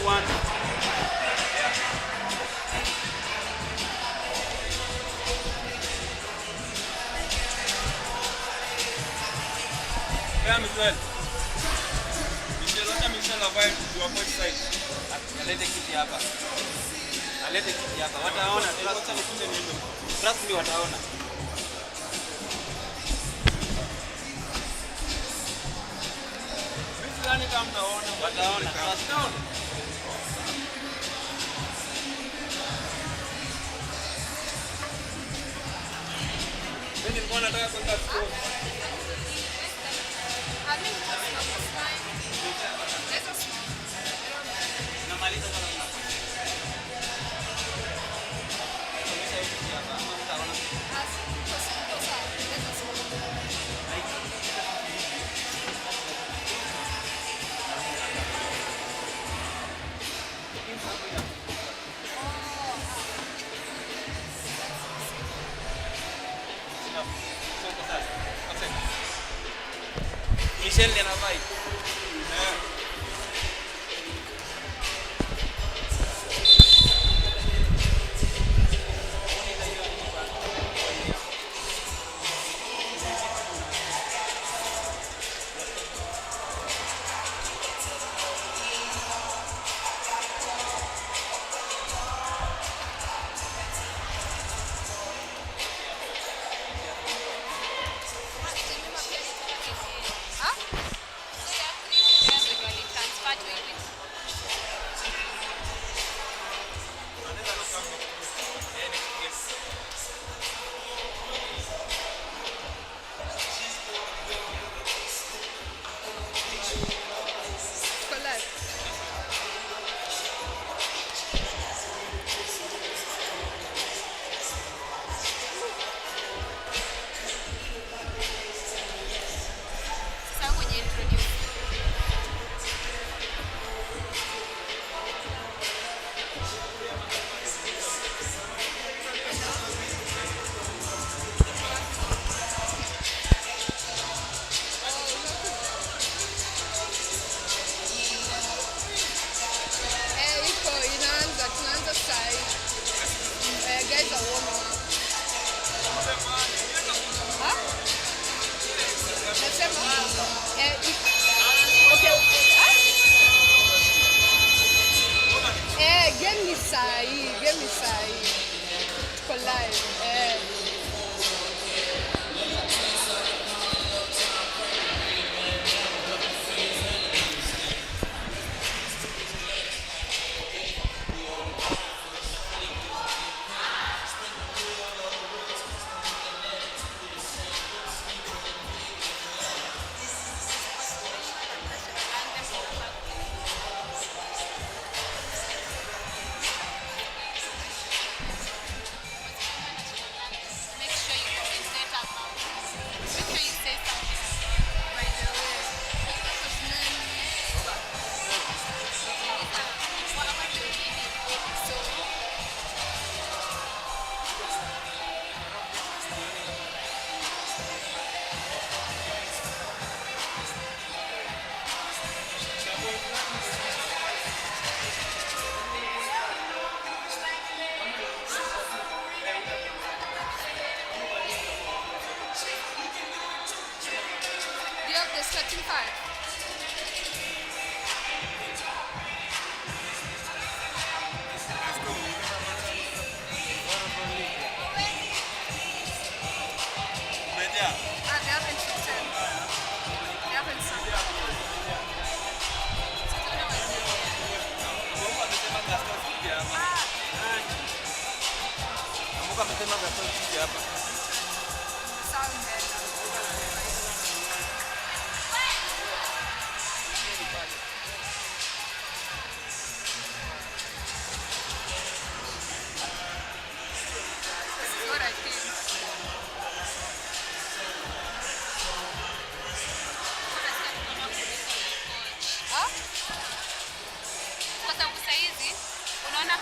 1. Yeah, Michelle. Michelle avoid to avoid side. Alete kiti hapa. Alete kiti hapa. Wataona. Trust me, wataona. Mimi kama mnaona, wataona. Trust me. Mimi nilikuwa nataka kwenda school. Namaliza kama Michelle dia nak baik. Game sai. Tuko live.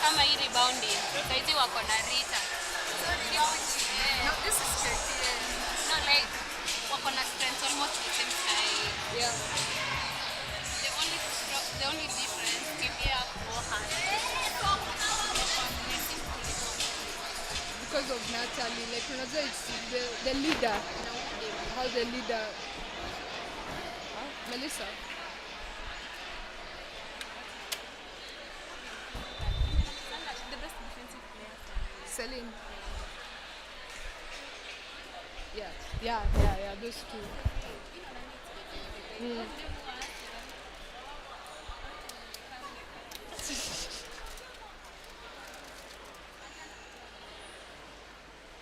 Kama hii rebounding, saizi wako na Rita. No, this is tricky. No, like, wako na strength almost the same side. Yeah. The only difference, Knbl Natalie. Like unajua it's the leader. How the leader Melissa. The best defensive player. Celine. Yeah, those two.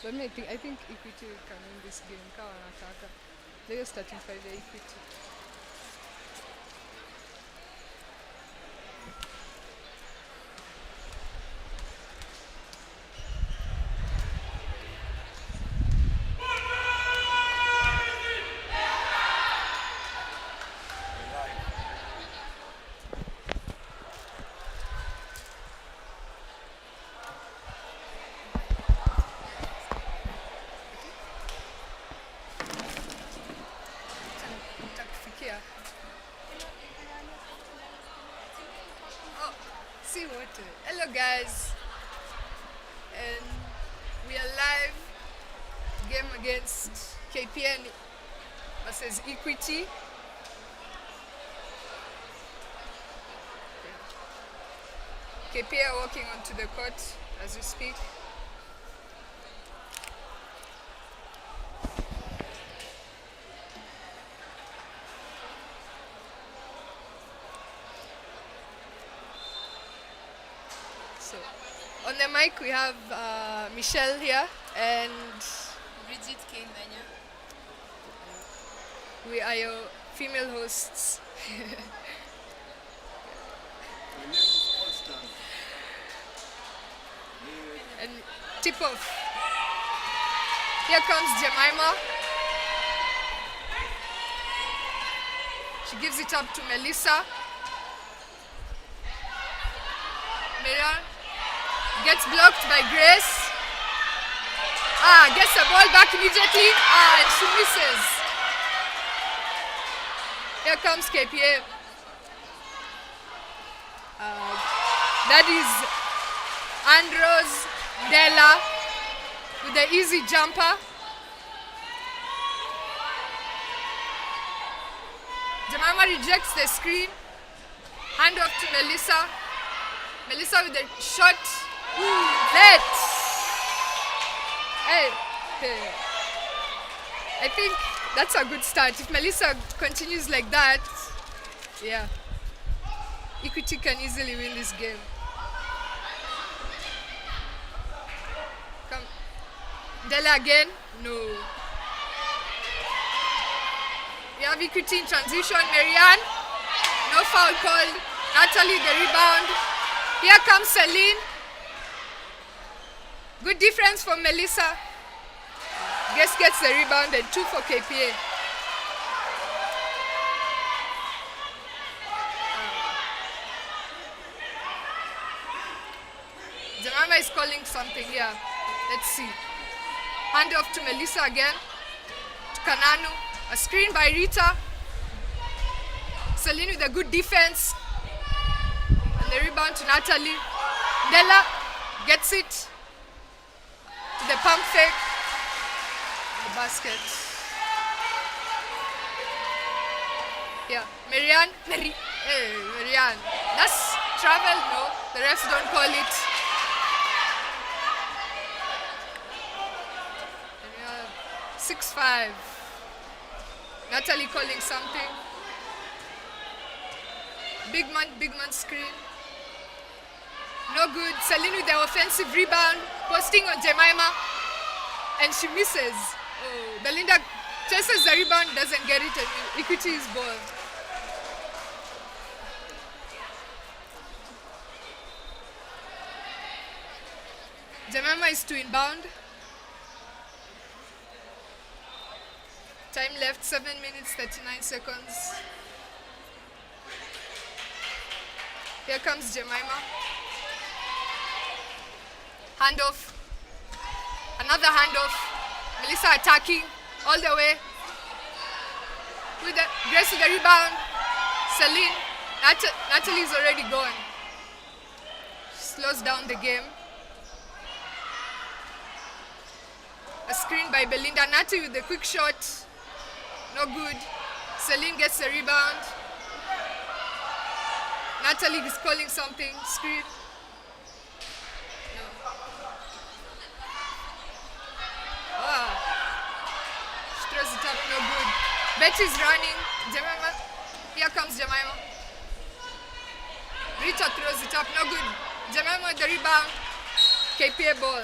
But I think Equity can win this game. Kawa wanataka. They're starting five ya Equity. Nitakufikia. Oh, see what? Hello guys. And we are live. Game against KPN versus Equity. KPN are walking onto the court as we speak. So, on the mic we have Michelle here and Bridget Kenya. we are your female hosts. And tip off. Here comes Jemima. She gives it up to Melissa. Mira gets blocked by Grace. Gets the ball back immediately. And she misses. Here comes KPA. That is Andros Della with the easy jumper. Jemima rejects the screen. Hand off to Melissa. Melissa with the shot. Net. Hey. I think that's a good start. If Melissa continues like that, yeah, Equity can easily win this game. Come. Della again? No. We have Equity in transition. Marianne. No foul called. Natalie the rebound. Here comes Celine. Good difference for Melissa. Guess gets the rebound and 2 for KPA. Jemima is calling something here. Let's see. Hand off to Melissa again. To Kananu. A screen by Rita. Celine with a good defense. And the rebound to Natalie. Della gets it. To the pump fake. The basket. Yeah. Marianne. Marianne. That's travel? No. The refs don't call it. 6-5. Natalie calling something. Big man screen. No good. Celine with the offensive rebound. Posting on Jemima. And she misses. Oh, Belinda chases the rebound, doesn't get it, and Equity is ball. Jemima is to inbound. Time left 7 minutes 39 seconds. Here comes Jemima. Handoff. Another handoff. Melissa attacking all the way. With the Grace with the rebound. Celine. Natalie is already gone. She slows down the game. A screen by Belinda. Nati with the quick shot. No good. Celine gets the rebound. Natalie is calling something. Screen. No. Ah. She throws it up. No good. Betty's running. Jemima. Here comes Jemima. Rita throws it up. No good. Jemima with the rebound. KPA ball.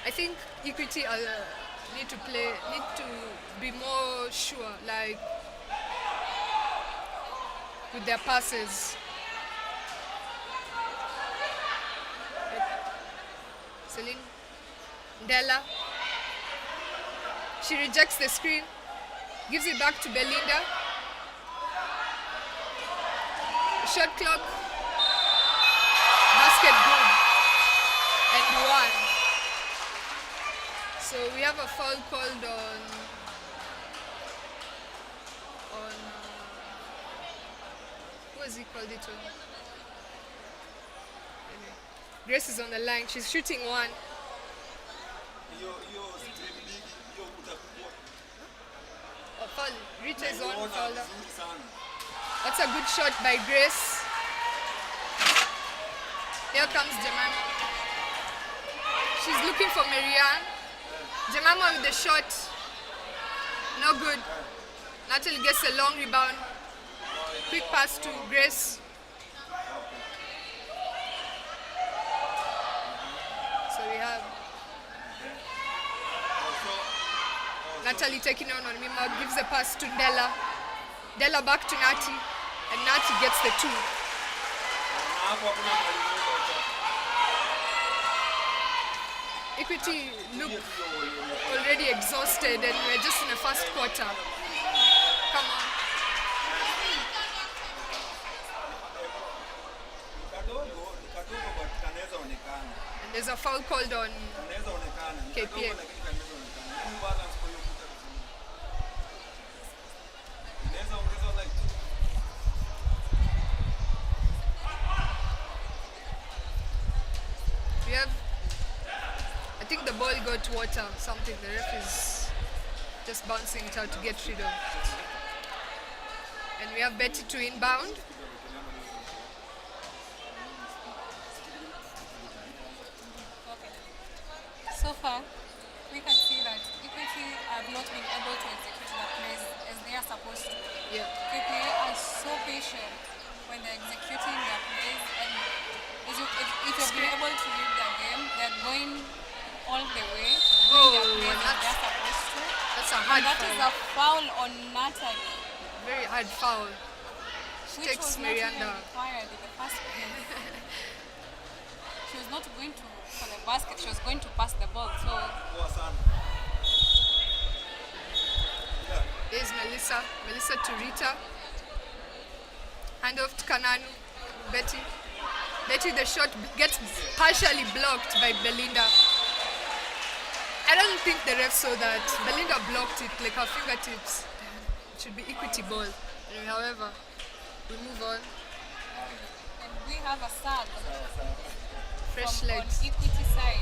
I think Equity need to be more sure, like with their passes. Celine, Della, she rejects the screen, gives it back to Belinda. Shot clock, basket good, and one. So we have a foul called on who has he called it on? Anyway, Grace is on the line. She's shooting one. A foul. Rita is on foul. That's a good shot by Grace. Here comes Jemima. She's looking for Marianne. Jemima with the shot, no good. Natalie gets a long rebound. Quick pass to Grace. So we have Natalie taking on Mima, gives the pass to Della. Della back to Nati, and Nati gets the two. Equity look already exhausted, and we're just in the first quarter. Come on. And there's a foul called on KPM. We have, I think the ball got water, something. The ref is just bouncing it out to get rid of. And we have Betty to inbound. So far, we can see that Equity have not been able to execute their plays as they are supposed to. Yeah. KPA are so patient when they're executing their plays, and if you've been able to read their game, they're going all the way, doing their plays as they're supposed to. That's a hard And that foul. is a foul on Natalie, Very hard foul. She which takes was not even Miranda. required in the first game. She was not going to for the basket, she was going to pass the ball. So Here's Melissa. Melissa to Rita. Hand off to Kananu. Betty. Betty, the shot gets partially blocked by Belinda. I don't think the ref saw that. Belinda blocked it like her fingertips. It should be Equity ball. However, we move on. and we have a sub Fresh from legs. on Equity side.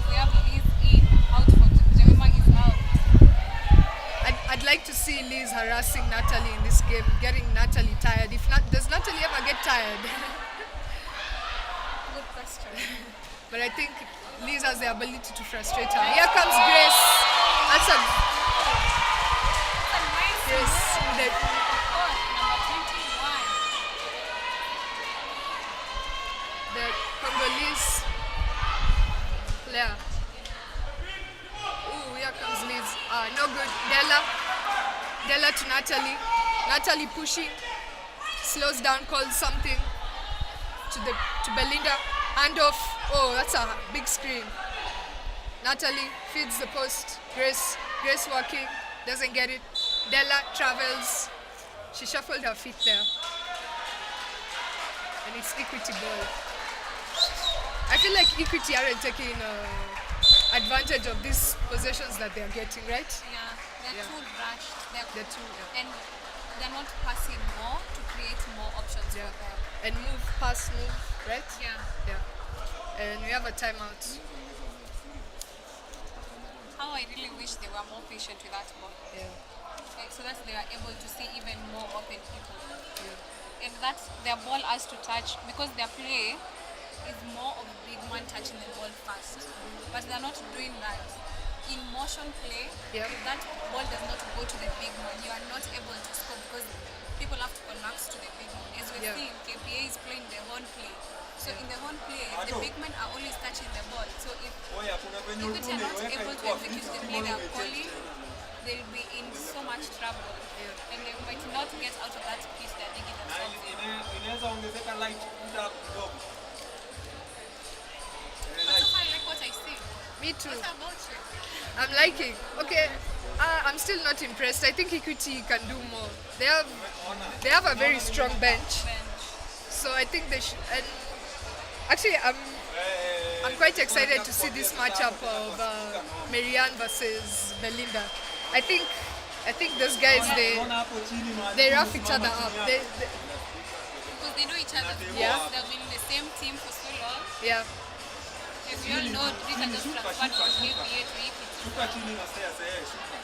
We have Liz in, out for Jemima is out. I'd like to see Liz harassing Natalie in this game, getting Natalie tired. If not, does Natalie ever get tired? Good question. But I think Liz has the ability to frustrate her. Here comes Grace. That's a Grace with the Number 21. the Congolese player. Ooh, here comes Liz. No good. Della to Natalie. Natalie pushing. Slows down, calls something to Belinda. Hand off. Oh, that's a big screen. Natalie feeds the post. Grace working. Doesn't get it. Della travels. She shuffled her feet there. And it's Equity ball. I feel like Equity aren't taking advantage of these possessions that they're getting, right? Yeah, they're Yeah. too rushed. They're too, yeah. And they're not passing more to create more options Yeah. for them. And move, pass, move, right? Yeah. Yeah. And we have a timeout. How I really wish they were more patient with that ball. Yeah. Okay, so that they are able to see even more open people. And that their ball has to touch, because their play is more of big man touching the ball first. But they're not doing that. In motion play, Yeah. if that ball does not go to the big man, you are not able to score because people have to collapse to the big man. As we're Yeah. seeing, KPA is playing the horn play. So in the horn play, the big men are always touching the ball. So if they are not able to execute the play they are calling, they'll be in so much trouble. And they might not get out of that piece they're digging themselves in. Inaweza ongezeka light muda kidogo. But so far I like what I see. Me too. What about you? I'm liking. Okay. I'm still not impressed. I think Equity can do more. They have a very strong bench. So I think they should. And actually, I'm quite excited to see this matchup of Marianne versus Belinda. I think those guys they rough each other up. Because they know each other. Yeah. They've been in the same team for so long. Yeah. As we all know, Rita just transferred from KPA to Equity. Shuka chini na stairs, shuka.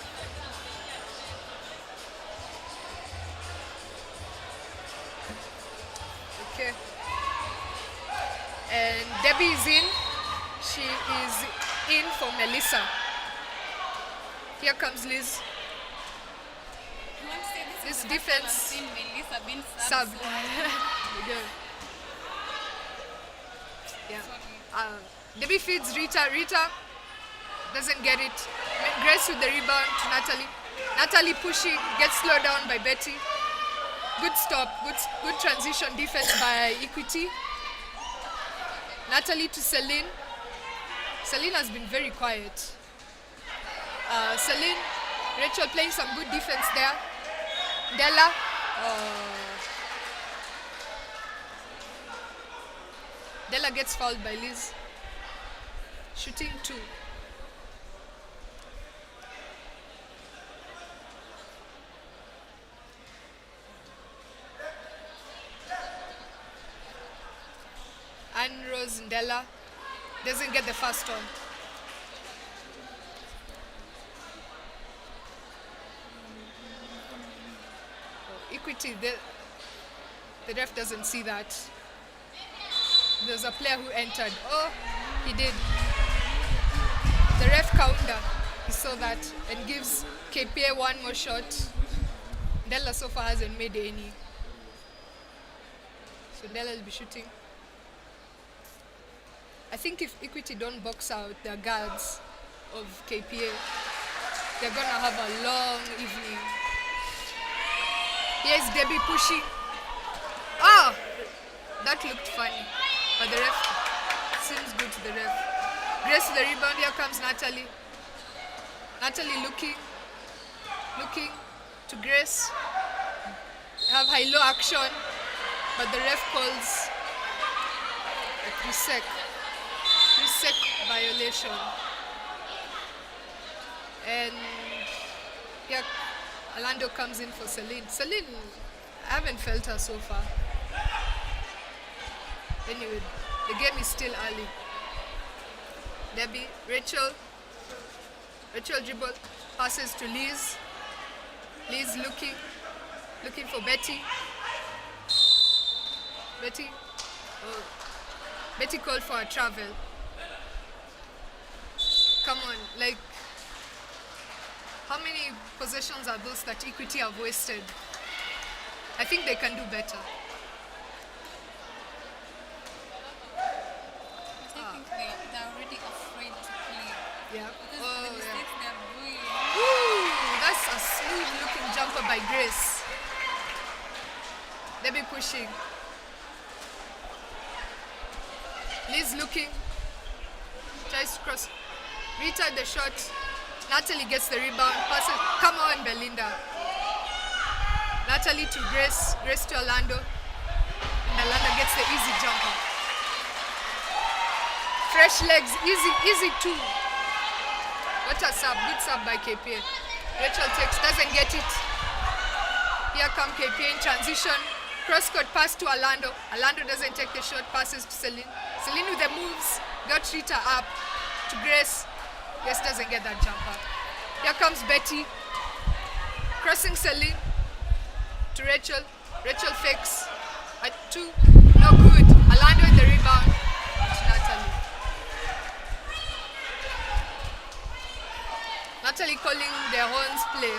Okay. And Debbie is in. She is in for Melissa. Here comes Liz. I want to say This is the first time defense I've seen Melissa being Sub. subbed. Yeah. Yeah. Sorry. Debbie feeds Rita. Rita doesn't get it. Grace with the rebound to Natalie. Natalie pushing, gets slowed down by Betty. Good stop, good transition defense by Equity. Natalie to Celine. Celine has been very quiet. Celine, Rachel playing some good defense there. Della. Della gets fouled by Liz. Shooting 2. Anne Rose Ndella doesn't get the first one. Equity, the ref doesn't see that. There's a player who entered. Oh, he did. The ref counter, he saw that and gives KPA one more shot. Ndella so far hasn't made any. So Ndella will be shooting. I think if Equity don't box out their guards of KPA, they're gonna have a long evening. Here's Debbie pushing. Ah! That looked funny. But the ref seems good to the ref. Grace to the rebound. Here comes Natalie. Natalie looking to Grace. Have high-low action, but the ref calls a 3-sec violation. And here Orlando comes in for Celine. Celine, I haven't felt her so far. Anyway, the game is still early. Debbie, Rachel dribble, passes to Liz. Liz looking for Betty. Betty called for a travel. Come on, like, how many possessions are those that Equity have wasted? I think they can do better. I think they're already afraid to play. Yeah. Because the mistakes they're doing. Ooh, that's a smooth looking jumper by Grace. Debbie pushing. Liz looking. Tries to cross. Rita the shot. Natalie gets the rebound. Passes. Come on, Belinda. Natalie to Grace. Grace to Orlando. And Orlando gets the easy jumper. Fresh legs. Easy two. What a sub. Good sub by KPA. Rachel takes. Doesn't get it. Here come KPA in transition. Cross-court pass to Orlando. Orlando doesn't take the short passes to Celine. Celine with the moves. Got Rita up to Grace. Grace doesn't get that jumper. Here comes Betty. Crossing Celine to Rachel. Rachel fakes at 2. No good. Orlando with the rebound to Natalie. Natalie calling their horns play.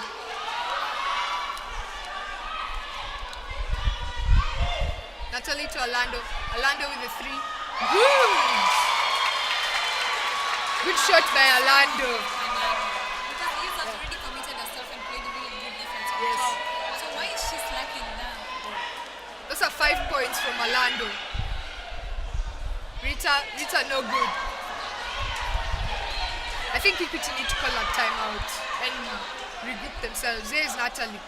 Natalie to Orlando. Orlando with the 3. Good! Good shot by Orlando. Because he's already committed herself and played really good defense on Yes. top. So why is she slacking down? Those are 5 points from Orlando. Rita no good. I think Equity need to call a timeout and regroup themselves. Here is Natalie.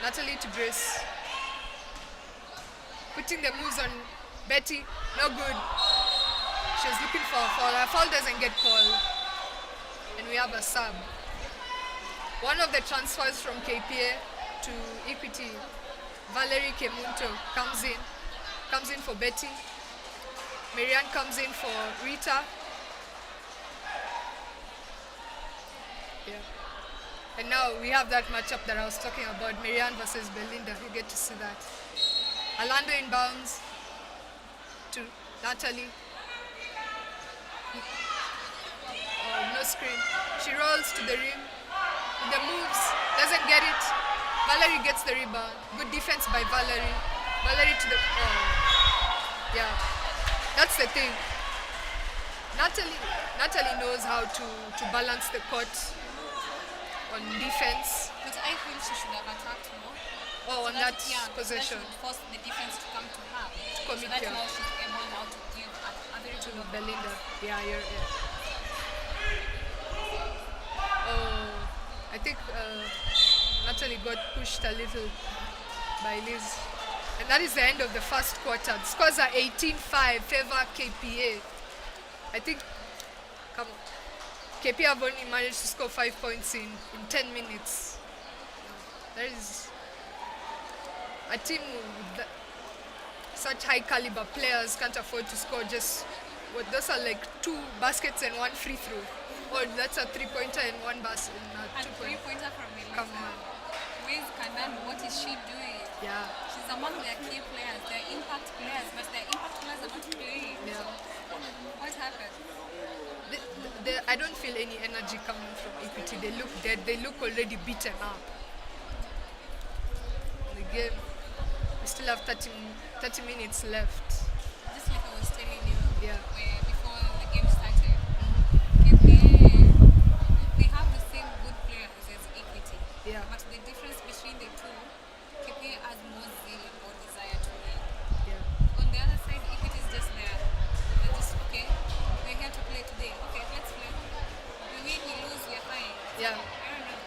Natalie to Grace. Putting the moves on Betty. No good. She was looking for a foul. Her foul doesn't get called. And we have a sub. One of the transfers from KPA to Equity, Valerie Kemunto, comes in for Betty. Marianne comes in for Rita. Yeah. And now we have that matchup that I was talking about, Marianne versus Belinda. You get to see that. Orlando inbounds to Natalie. Oh, no screen. She rolls to the rim. With the moves, doesn't get it. Valerie gets the rebound. Good defense by Valerie. Valerie to the... yeah, that's the thing. Natalie knows how to balance the court on defense. But I feel she should have attacked more. Oh, on that possession. That should force the defense to come to her. commit, So that's yeah. how she's able now to give a very good of Belinda. Yeah, Oh, I think Natalie got pushed a little by Liz. And that is the end of the first quarter. The scores are 18-5, favor KPA. I think, come on. KPA have only managed to score 5 points in 10 minutes. That is a team with such high caliber players can't afford to score just what those are like 2 baskets and 1 free throw. Or that's a 3-pointer and 1 basket. And 3-pointer from Melissa. Come on. Where's Kandan? What is she doing? Yeah. She's among their key players, their impact players, but their impact players are not playing. Yeah. So, what happened? I don't feel any energy coming from Equity. They look dead. They look already beaten up. The game, we still have 30 minutes left. Just like I was telling you, Yeah. before the game started, they have the same good players as Equity. Yeah. But the difference between the two, KPA has more zeal and more desire to win. Yeah. On the other side, Equity is just there. They're just, okay, we're here to play today. Okay, let's play. We win, we lose, we're fine. Yeah. I don't know.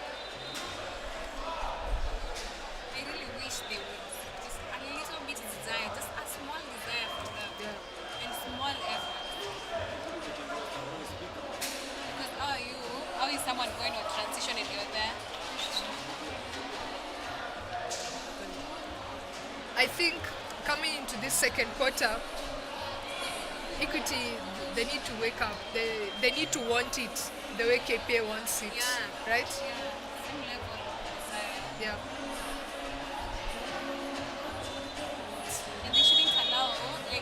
I really wish they would. Just a little bit of desire, just a small desire from them. Yeah. And small effort. Because how is someone going on transition if you're there? I think coming into this second quarter, Equity, they need to wake up. They need to want it the way KPA wants it. Yeah. Right? Yeah, same level of desire. Yeah. And they shouldn't allow, like,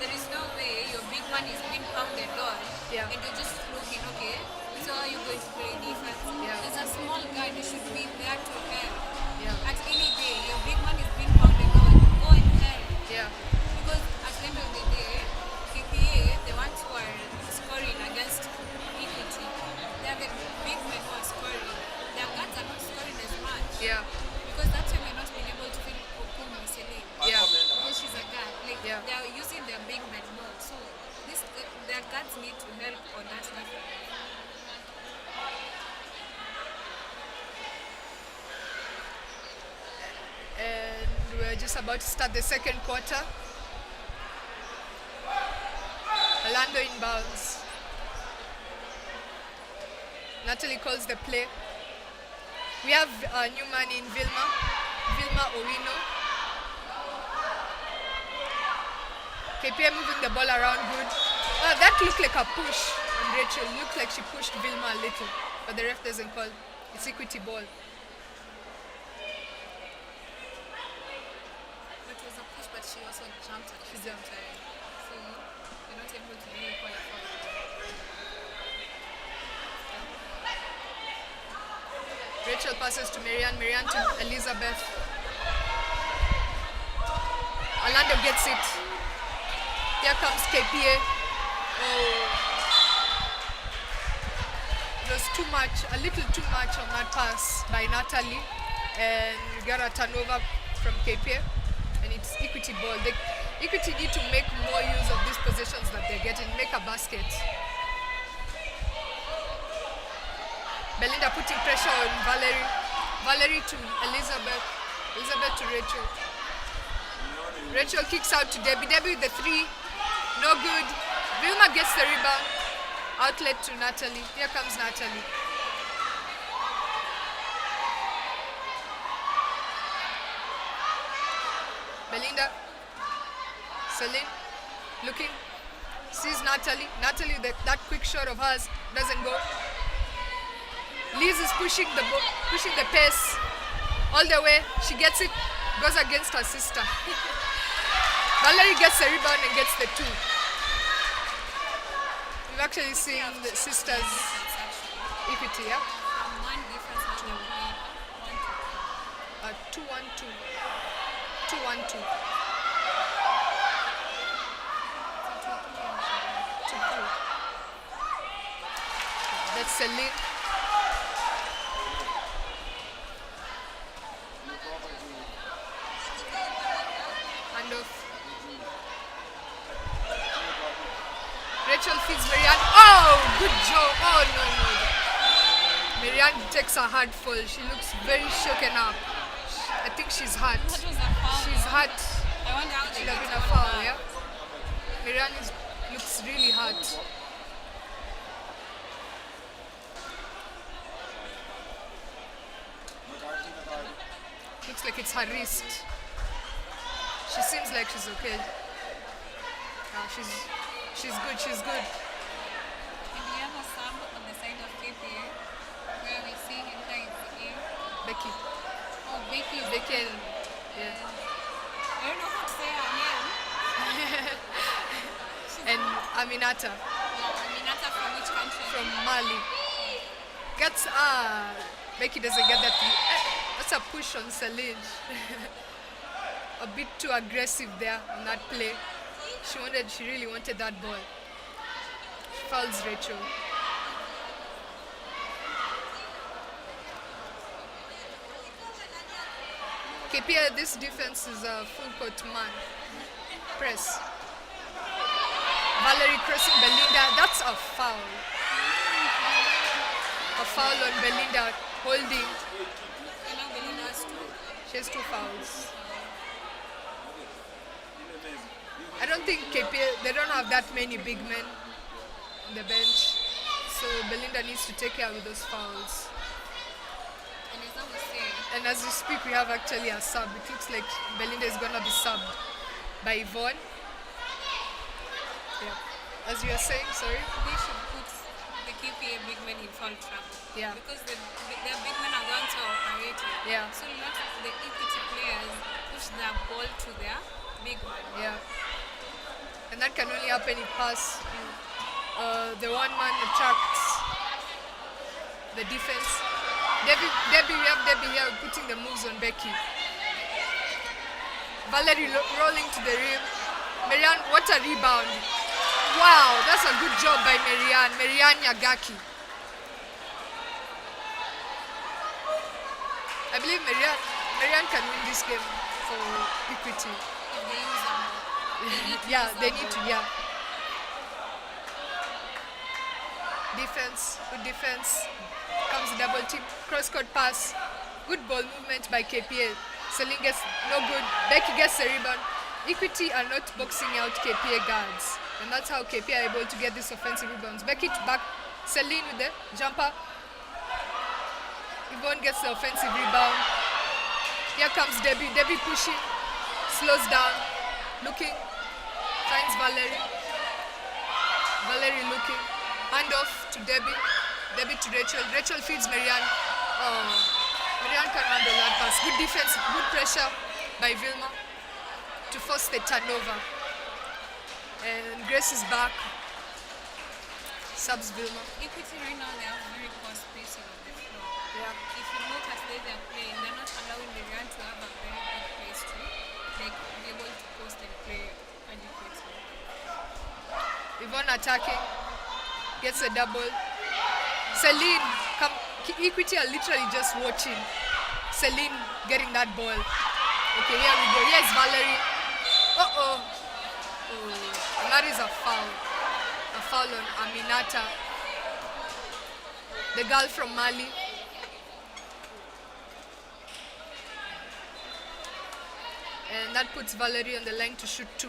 there is no way your big man is being pounded on Yeah. and you're just looking, okay, so are you going to play defense? Yeah. There's a small guy that should be there to help. Yeah. At any day, your big man is being pounded on, go and help. Yeah. Because at the end of the day, KPA, the ones who are scoring against Equity, they are the big men who are scoring. Their guards are not scoring as much. Yeah. Because that's why we're not being able to feel Okum and Celine. Yeah. Because she's a guard. Like, Yeah. they are using their big men more. So, their guards need to help on that level. And we're just about to start the second quarter. Orlando inbounds. Natalie calls the play. We have a new man in Vilma. Vilma Owino. KPA moving the ball around good. Oh, that looked like a push on Rachel. Looked like she pushed Vilma a little, but the ref doesn't call. It's equity ball. It was a push, but she also jumped at the same time. So you're not able to really call a foul. Rachel passes to Marianne. Marianne to Elizabeth. Orlando gets it. Here comes KPA. Oh. It was too much, a little too much on that pass by Natalie. And we got a turnover from KPA. And it's equity ball. Equity need to make more use of these possessions that they're getting. Make a basket. Belinda putting pressure on Valerie. Valerie to Elizabeth. Elizabeth to Rachel. Rachel kicks out to Debbie. Debbie with the three. No good. Vilma gets the rebound. Outlet to Natalie. Here comes Natalie. Belinda. Celine. Looking. Sees Natalie. Natalie, that quick shot of hers doesn't go. Liz is pushing the pace all the way. She gets it. Goes against her sister. Valerie gets the rebound and gets the two. We've actually seen the sisters equity, yeah? From one difference now they're playing 1-2. 2-1-2. 2-1-2. 2-2. That's Celine. Handoff. Rachel feeds Marianne. Oh, good job. Oh, no. Marianne takes a hard fall. She looks very shaken up. I think she's hurt. That was a foul. She's hurt. I wonder how they Should have get been a over foul, that. yeah? Marianne looks really hurt. Looks like it's her wrist. She seems like she's okay. She's good. And the other sub on the side of KPA, where we see him playing the Becky. Oh, Becky. Becky. Yeah. I don't know how to say her name. And Aminata Aminata from which country? from Mali. Becky doesn't get that. That's a push on Celine. A bit too aggressive there on that play. She really wanted that ball. Fouls Rachel. KPA, this defense is a full court man. Press. Valerie crossing Belinda. That's a foul. A foul on Belinda holding. Belinda has two. She has two fouls. I don't think KPA, they don't have that many big men on the bench. So Belinda needs to take care with those fouls. And it's not the same. And as we speak, we have actually a sub. It looks like Belinda is going to be subbed by Yvonne. Yeah. As you were saying, sorry? They should put the KPA big men in foul trouble. Yeah. Because their big men are going to operate. Yeah. So let the equity players push their ball to their big man. Yeah. And that can only happen if pass. The one man attracts the defense. We have Debbie here putting the moves on Becky. Valerie rolling to the rim. Marianne, what a rebound. Wow, that's a good job by Marianne Yagaki. I believe Marianne can win this game for equity. If they use them. Yeah, they need to, yeah. Defense, good defense. Comes the double team, cross-court pass. Good ball movement by KPA. Celine gets no good. Becky gets the rebound. Equity are not boxing out KPA guards. And that's how KPA are able to get these offensive rebounds. Becky to back. Celine with the jumper. Yvonne gets the offensive rebound. Here comes Debbie. Debbie pushing, slows down, looking, finds Valerie. Valerie looking, hand off to Debbie. Debbie to Rachel. Rachel feeds Marianne. Oh, Marianne can handle that pass. Good defense, good pressure by Vilma to force the turnover. And Grace is back. Subs Vilma. Equity right now, they have very poor spacing of the floor. Yeah. If you look at the way they're playing, they're not allowing the run to have a very good place to like, be able to post and play adequately. Yvonne attacking. Gets a double. Celine, come. Equity are literally just watching. Celine getting that ball. Okay, here we go. Here's Valerie. Uh-oh. Oh, and that is a foul. A foul on Aminata. The girl from Mali. And that puts Valerie on the line to shoot 2.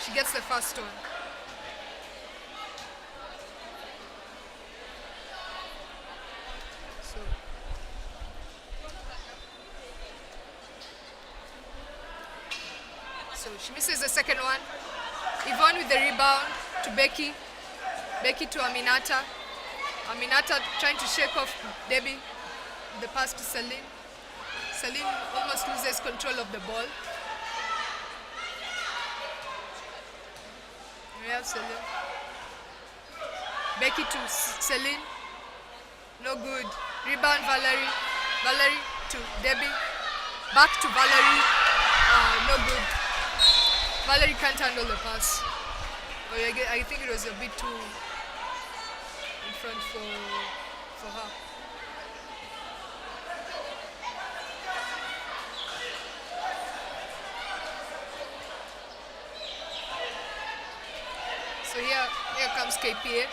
She gets the first one. So she misses the second one. Yvonne with the rebound to Becky. Becky to Aminata. Aminata trying to shake off Debbie. The pass to Celine. Celine almost loses control of the ball. We have Celine. Becky to Celine. No good. Rebound Valerie. Valerie to Debbie. Back to Valerie. No good. Valerie can't handle the pass. Oh, I think it was a bit too in front for her. So here comes KPA.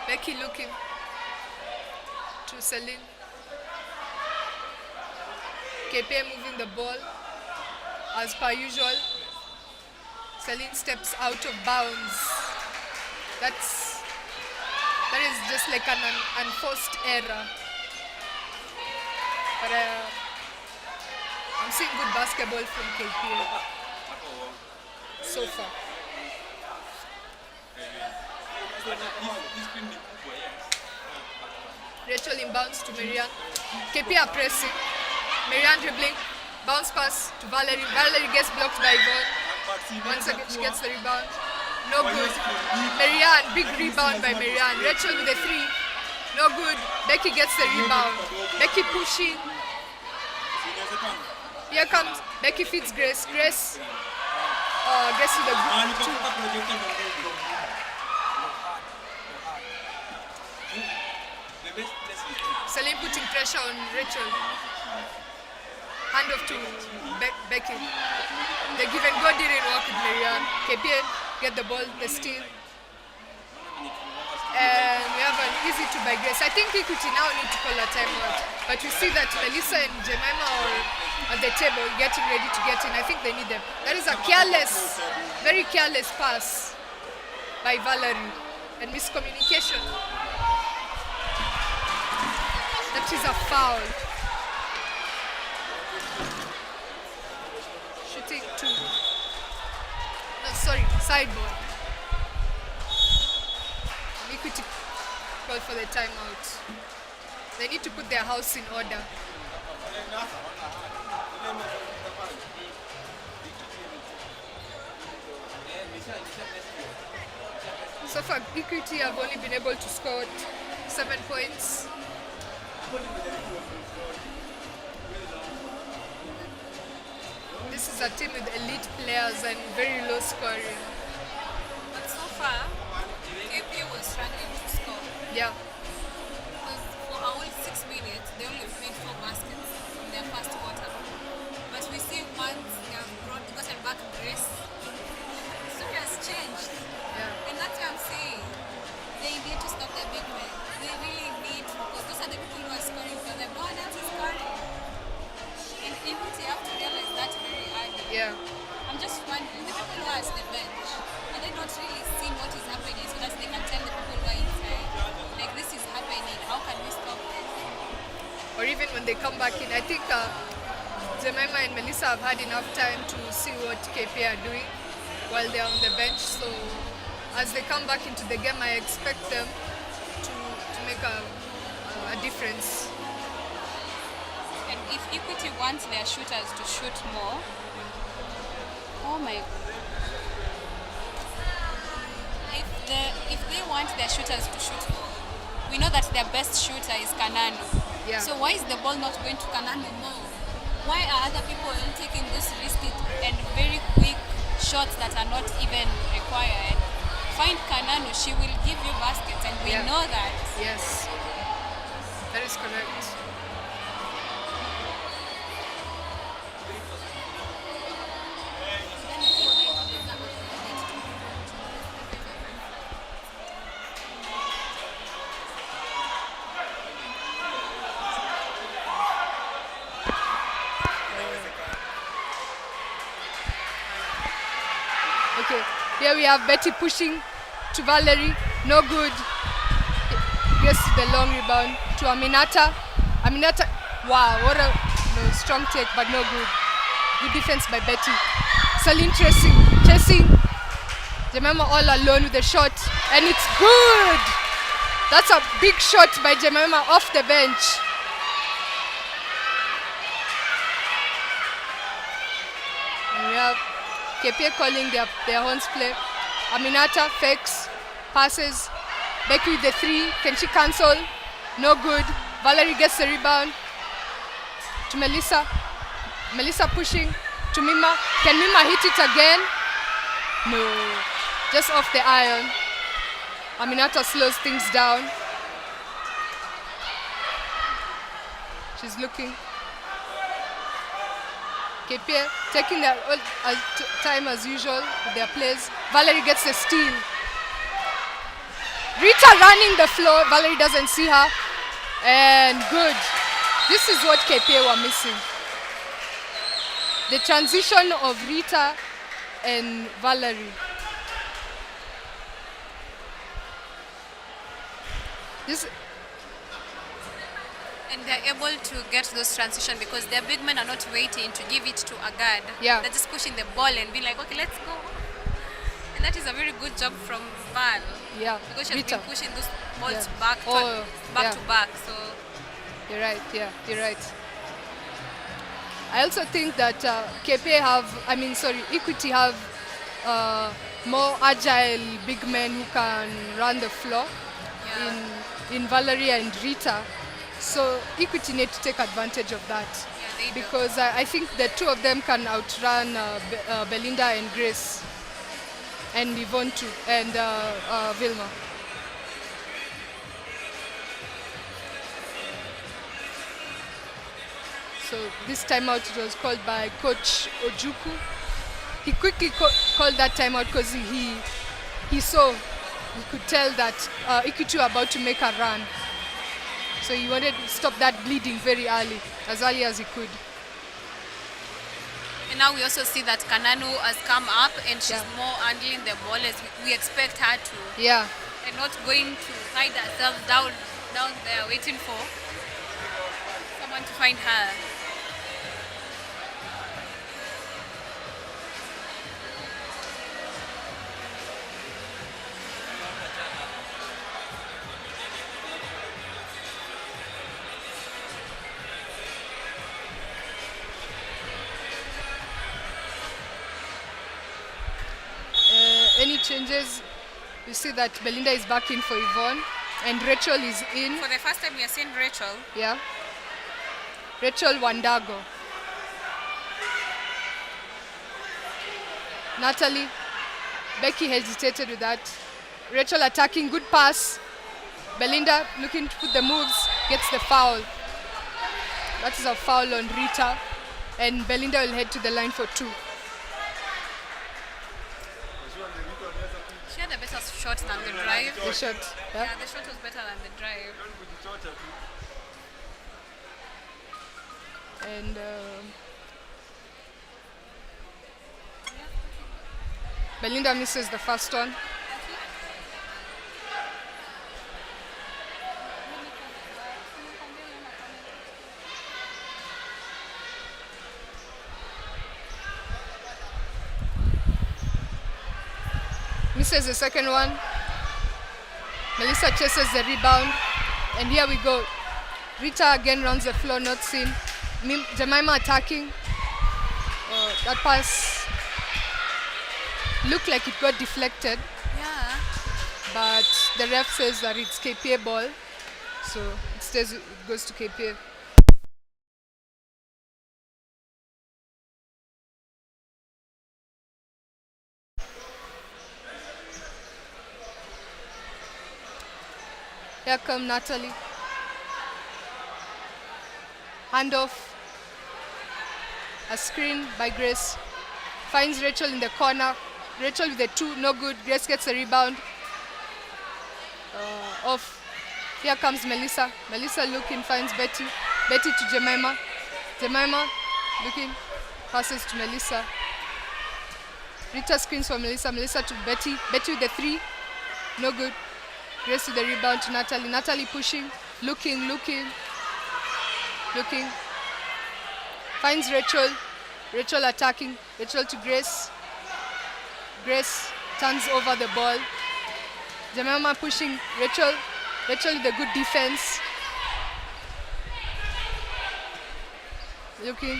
Becky looking to Celine. KPA moving the ball as per usual. Celine steps out of bounds. That is just like an unforced error. But I'm seeing good basketball from KPA so far. Rachel inbounds to Marianne. KPA pressing. Marianne dribbling, bounce pass to Valerie. Valerie gets blocked by Yvonne. Once again, she gets the rebound. No good. Marianne, big rebound by Marianne. Rachel with the 3. No good. Becky gets the rebound. Becky pushing. Here comes Becky feeds Grace. Grace with a good 2. Celine putting pressure on Rachel. Hand off to Becky. The give and go didn't work with Marianne. KPA get the ball, the steal. And we have an easy 2 by Grace. I think Equity now need to call a timeout. But we see that Melissa and Jemima are at the table getting ready to get in. I think they need them. That is a careless, very careless pass by Valerie. And miscommunication. That is a foul. Shooting 2. No, sorry, side ball. Equity call for the timeout. They need to put their house in order. So far, Equity have only been able to score 7 points. This is a team with elite players and very low scoring. But so far, KPA was struggling to score. Yeah. Because for a whole 6 minutes, they only made 4 baskets from their first quarter. But we see once they have gotten back Grace, the story has changed. Yeah. And that's what I'm saying. They need to stop the big men. They really need to, because those are the people who are scoring for them. No one else is scoring. And Equity have to or even when they come back in. I think Jemima and Melissa have had enough time to see what KP are doing while they're on the bench. So as they come back into the game, I expect them to make a difference. And if Equity wants their shooters to shoot more, oh my. If they want their shooters to shoot more, we know that their best shooter is Kananu. Yeah. So why is the ball not going to Kananu more? Why are other people taking those risky and very quick shots that are not even required? Find Kananu, she will give you baskets, and we know that. Yes, that is correct. Okay, here we have Betty pushing to Valerie, no good. Gets the long rebound to Aminata. Aminata, wow, what a strong take, but no good. Good defense by Betty. Celine chasing. Jemima all alone with the shot, and it's good. That's a big shot by Jemima off the bench. And we have KPA calling their horns play. Aminata fakes, passes. Becky with the three. Can she cancel? No good. Valerie gets the rebound. To Melissa. Melissa pushing to Mima. Can Mima hit it again? No. Just off the iron. Aminata slows things down. She's looking. KPA taking their time as usual with their plays. Valerie gets the steal. Rita running the floor. Valerie doesn't see her. And good. This is what KPA were missing. The transition of Rita and Valerie. And they're able to get those transition because their big men are not waiting to give it to a guard. Yeah. They're just pushing the ball and be like, okay, let's go. And that is a very good job from Val. Yeah. Because she's Rita. been pushing those balls Yeah. back to back. So You're right, yeah, you're right. I also think that Equity have more agile big men who can run the floor in Valerie and Rita. So Equity need to take advantage of that. yeah, they do. Because I think the two of them can outrun Belinda and Grace and Yvonne too, and Vilma. So this timeout was called by Coach Ojuku. He quickly called that timeout because he could tell that Equity were about to make a run. So he wanted to stop that bleeding very early as he could. And now we also see that Kananu has come up and she's more handling the ball as we expect her to. Yeah. And not going to hide herself down there waiting for someone to find her. Any changes? You see that Belinda is back in for Yvonne and Rachel is in. For the first time we are seeing Rachel. Yeah. Rachel Wandago. Natalie. Becky hesitated with that. Rachel attacking, good pass. Belinda looking to put the moves, gets the foul. That is a foul on Rita. And Belinda will head to the line for 2. She had a better shot than the drive. The shot. Yeah. Yeah, the shot was better than the drive. And Belinda misses the first one. misses the second one. Melissa chases the rebound. And here we go. Rita again runs the floor, not seen. Jemima attacking. That pass looked like it got deflected. Yeah. But the ref says that it's KPA ball. So it goes to KPA. Here come Natalie. Handoff. A screen by Grace. Finds Rachel in the corner. Rachel with the 2, no good. Grace gets a rebound. Off. Here comes Melissa. Melissa looking, finds Betty. Betty to Jemima. Jemima looking, passes to Melissa. Rita screens for Melissa. Melissa to Betty. Betty with the 3, no good. Grace with the rebound to Natalie. Natalie pushing, looking. Finds Rachel. Rachel attacking. Rachel to Grace. Grace turns over the ball. Jemima pushing Rachel. Rachel with a good defense. Looking.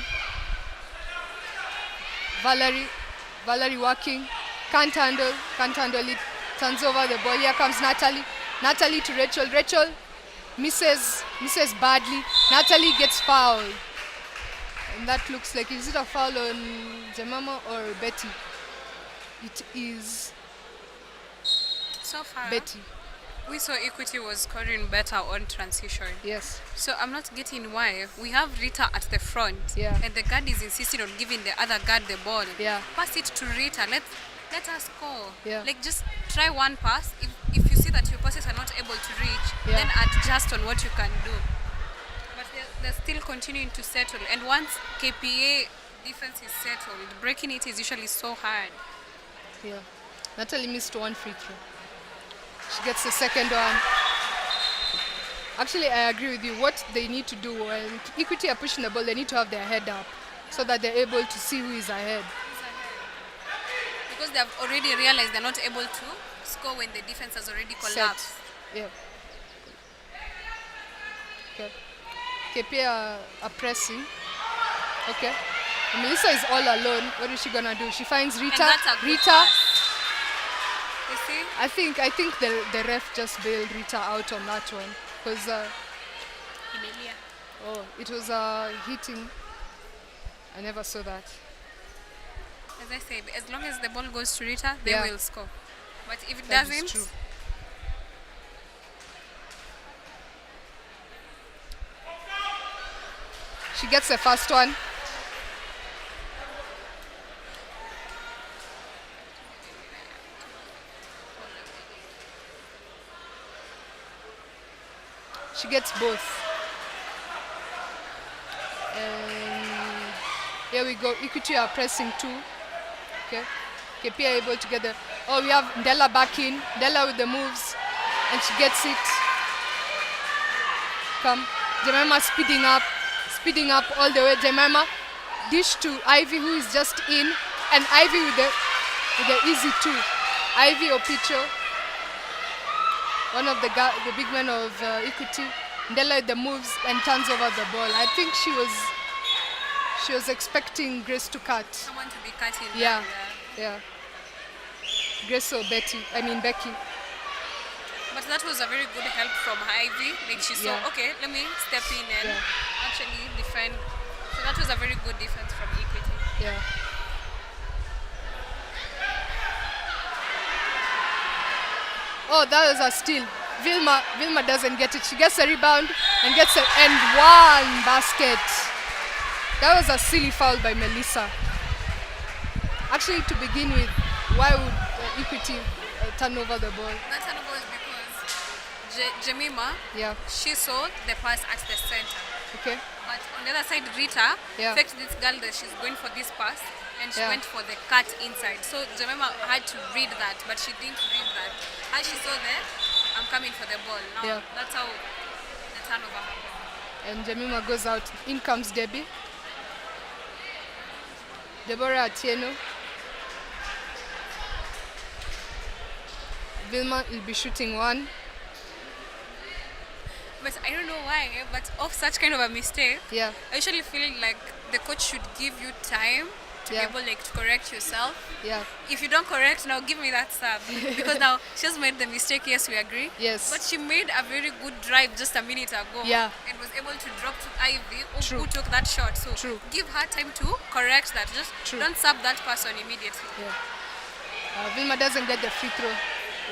Valerie working. Can't handle it. Turns over the ball. Here comes Natalie. Natalie to Rachel. Rachel misses badly. Natalie gets fouled. And that looks like, is it a foul on Jemima or Betty? It is So far, Betty. we saw Equity was scoring better on transition. Yes. So I'm not getting why. We have Rita at the front. Yeah. And the guard is insisting on giving the other guard the ball. Yeah. Pass it to Rita. Let us score. Yeah. Like, just try one pass. If you see that your passes are not able to reach, Yeah. then adjust on what you can do. But they're still continuing to settle. And once KPA defense is settled, breaking it is usually so hard. Yeah. Natalie missed 1 free throw. She gets the second one. Actually, I agree with you. What they need to do when Equity are pushing the ball, they need to have their head up so that they're able to see who is ahead. Because they have already realized they're not able to score when the defense has already collapsed. Yeah. Okay. KP are pressing. Okay. And Melissa is all alone. What is she gonna do? She finds Rita. And that's a good Rita. pass. You see? I think the ref just bailed Rita out on that one because it was hitting. I never saw that. As I said, as long as the ball goes to Rita, they Yeah. will score. But if it That is doesn't, true. She gets the first one. She gets both. And here we go. Equity are pressing 2. Okay. KP are able to get the. Oh, we have Della back in. Della with the moves. And she gets it. Come. Jemima speeding up all the way. Jemima dish to Ivy, who is just in. And Ivy with the easy 2. Ivy or Picho. One of the big men of Equity. Della with the moves and turns over the ball. I think she was expecting Grace to cut. someone to be cutting. Yeah. them, Yeah. Grace or Becky. But that was a very good help from Ivy. Like she saw, Yeah. okay, let me step in and Yeah. actually defend. So that was a very good defense from Equity. Yeah. Oh, that was a steal. Vilma doesn't get it. She gets a rebound and gets an and one basket. That was a silly foul by Melissa. Actually, to begin with, why would Equity turn over the ball? That turnover was because Jemima, Yeah. she saw the pass at the center. Okay. But on the other side, Rita Yeah. faked this girl that she's going for this pass and she Yeah. went for the cut inside. So Jemima had to read that, but she didn't read that. As she saw that, I'm coming for the ball. Now Yeah. that's how the turnover happened. And Jemima goes out. In comes Debbie. Deborah Atieno. Vilma will be shooting one. But I don't know why, but of such kind of a mistake, Yeah. I usually feel like the coach should give you time to Yeah. be able like to correct yourself. Yeah. If you don't correct, now give me that sub. Because now she has made the mistake, yes, we agree. Yes. But she made a very good drive just a minute ago. Yeah. And was able to drop to Ivy, True. who took that shot. So True. give her time to correct that. Just True. don't sub that person immediately. Yeah. Vilma doesn't get the free throw.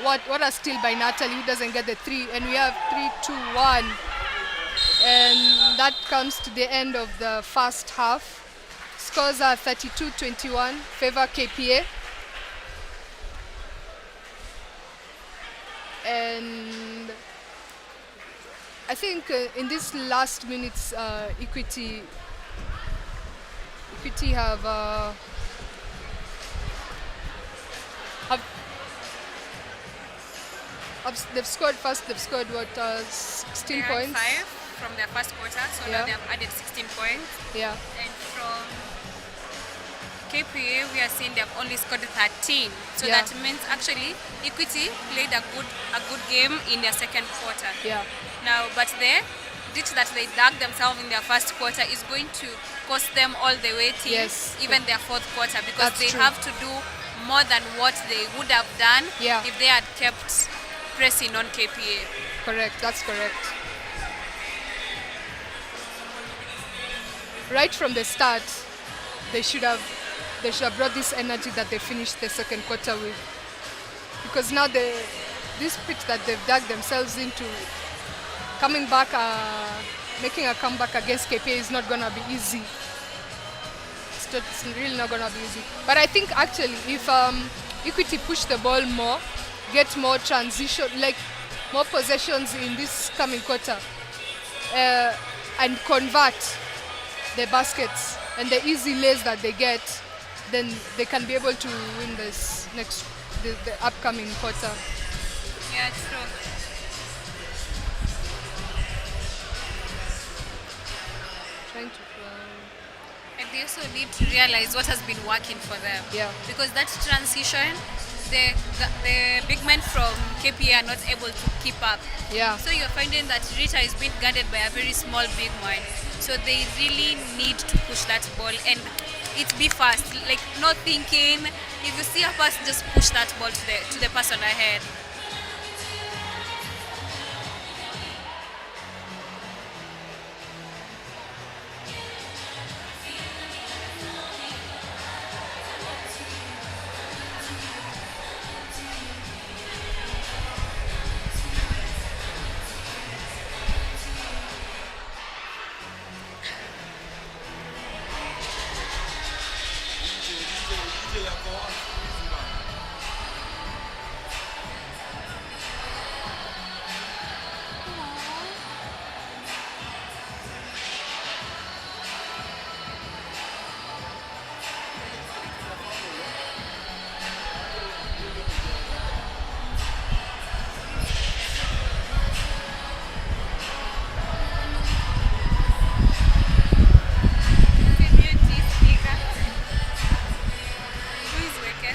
What a steal by Natalie, who doesn't get the 3, and we have 3-2-1. And that comes to the end of the first half. Scores are 32-21, favor KPA. And I think in these last minutes, Equity have they've scored first. They've scored 16 They had points. 5 from their first quarter, so Yeah. now they have added 16 points. Yeah, And from KPA, we are seeing they have only scored 13. So Yeah. that means actually Equity played a good game in their second quarter. yeah, Now, but the ditch that they dug themselves in their first quarter is going to cost them all the way till Yes. even their fourth quarter, because That's they true. have to do more than what they would have done Yeah. if they had kept pressing on KPA. correct. That's correct. Right from the start, they should have brought this energy that they finished the second quarter with, because now this pitch that they've dug themselves into, coming back, making a comeback against KPA is not gonna be easy. It's really not gonna be easy. But I think actually, if Equity push the ball more, get more transition, like more possessions in this coming quarter, and convert the baskets and the easy lays that they get, then they can be able to win the upcoming quarter. Yeah, true. Trying to And they also need to realize what has been working for them. Yeah. Because that transition, the big men from KPA are not able to keep up. yeah. So you're finding that Rita is being guarded by a very small big one. So they really need to push that ball and it be fast. Like not thinking. If you see a pass, just push that ball to the person ahead. Who is Weke?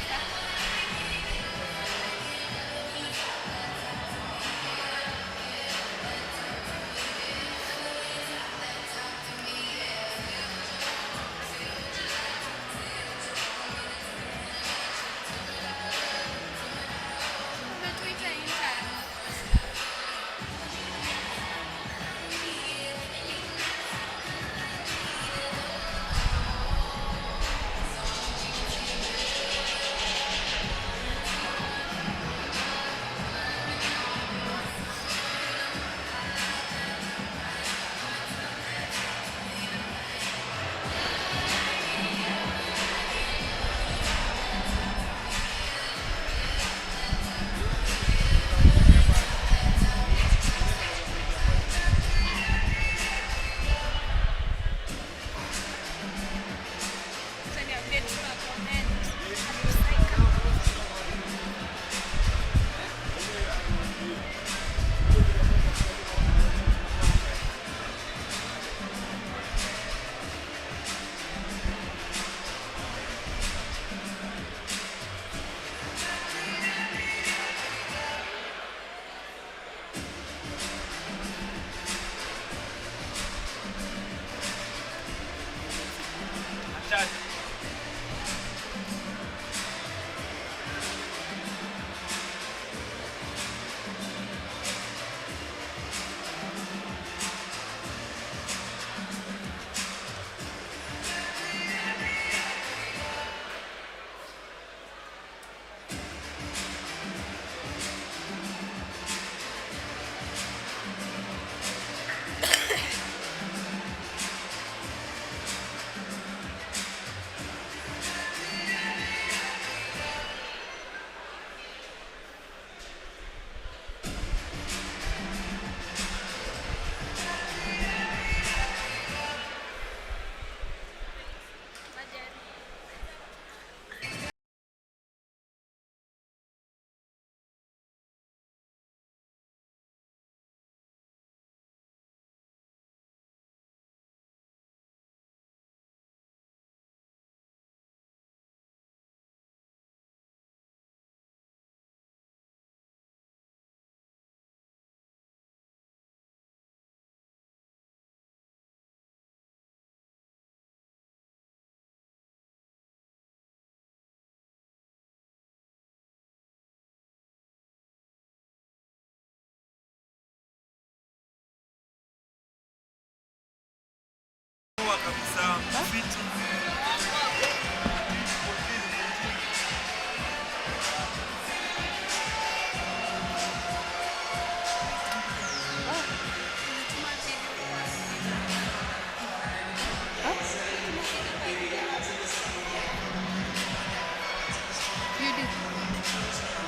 You did.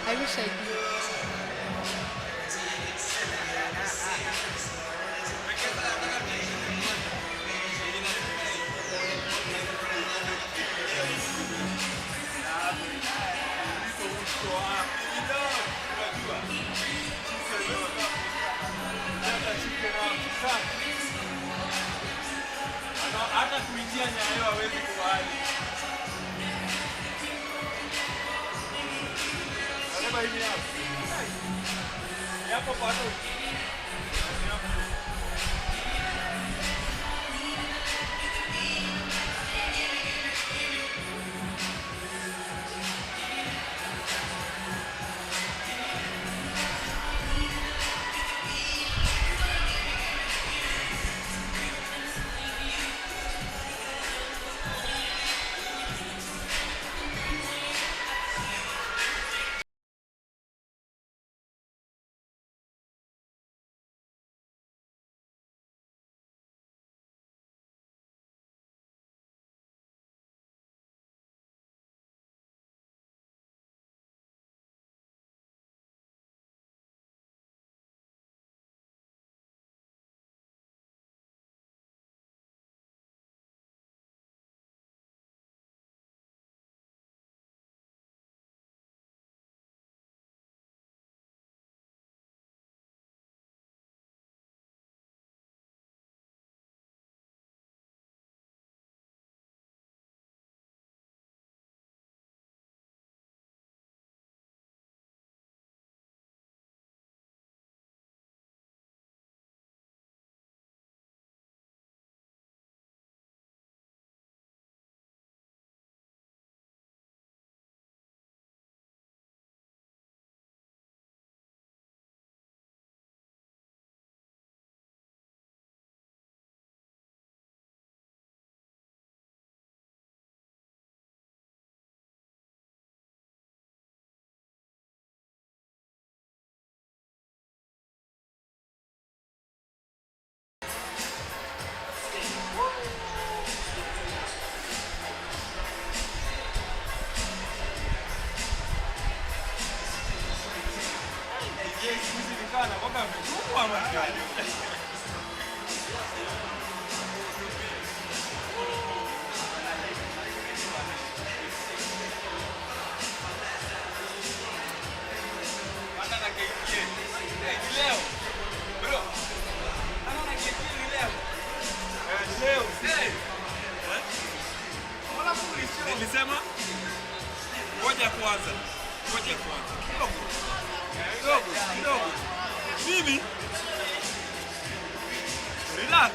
I wish I did. Hata kuingia Nyayo hawezi kubali. Anabeba hivi hapo. Yapo pato. Nilisema ngoja kwanza. Kidogo. Mimi relax.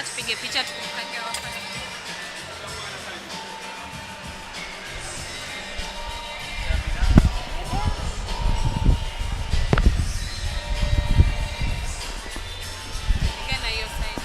Tupige picha tukumkage hapa. Piga na hiyo side.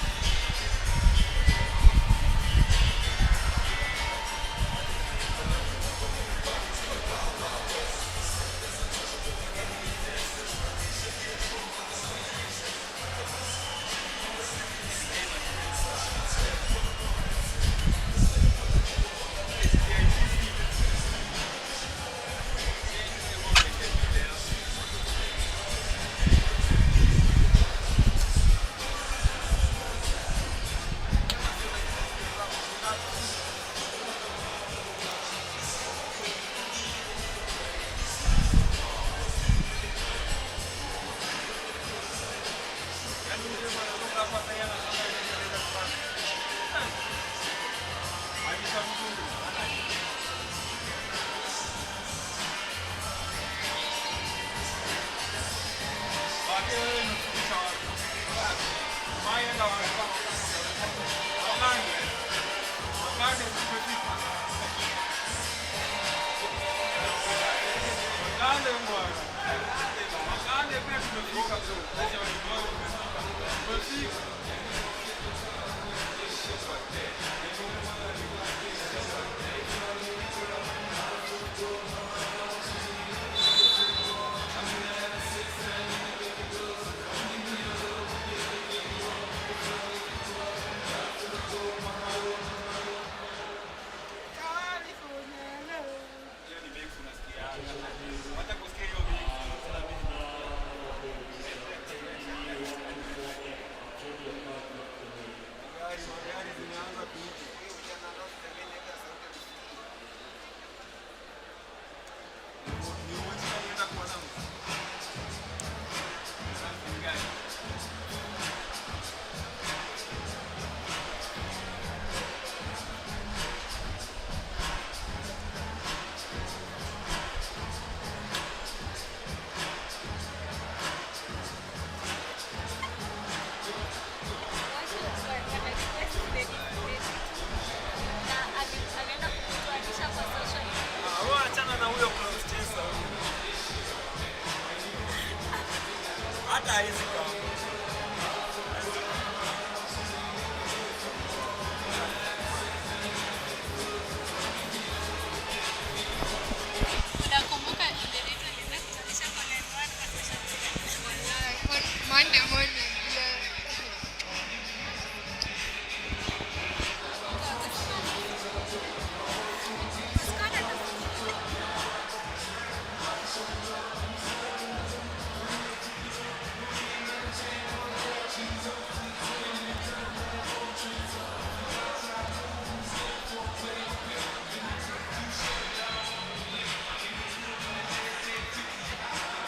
Monday morning, yeah.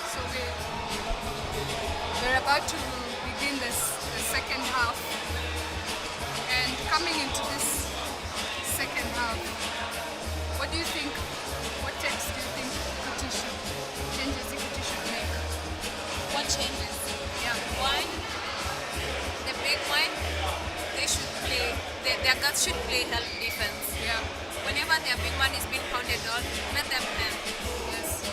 So we're about to begin the second half, and coming into this second half, what do you think? What changes do you think Equity should make? What changes? Yeah. One, the big one, they should play, their guts should play help defense. Yeah. Whenever their big one is being pounded on, let them help. Yes.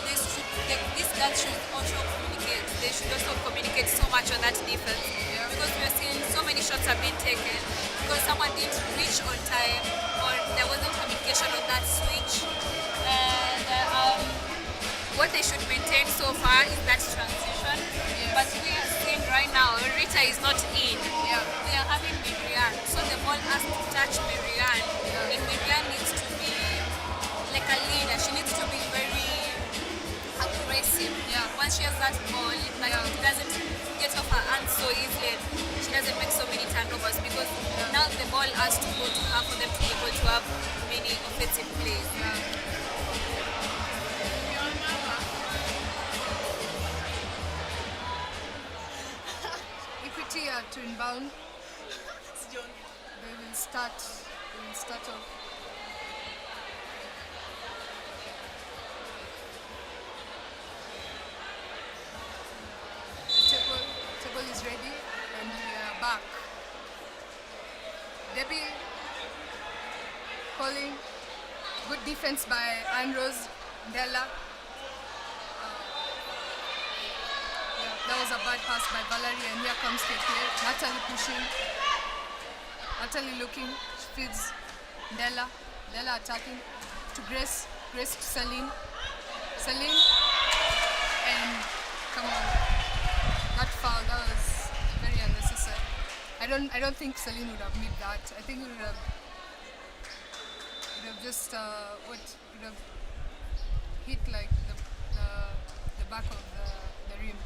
These guys should also communicate. They should also communicate so much on that defense. Yeah. Because we are seeing so many shots are being taken because someone didn't reach on time or there wasn't communication on that switch. And what they should maintain so far is that transition. Yes. But we are seeing right now, Rita is not in. Yeah. We are having Miriam. So the ball has to touch Miriam. Yeah. And Miriam needs to be like a leader. She needs to be very aggressive. Yeah. Once she has that ball, like Yeah. it doesn't get off her hands so easily. She doesn't make so many turnovers because now the ball has to go to her for them to be able to have many offensive plays. Equity are to inbound. They will start off. The table is ready and we are back. Debbie calling. Good defense by Andros Della. That was a bad pass by Valerie, and here comes KK. Natalie pushing. Natalie looking. She feeds Della. Della attacking to Grace. Grace to Celine. Celine. And come on. That foul, that was very unnecessary. I don't think Celine would have made that. I think it would have just would have hit like the back of the rim.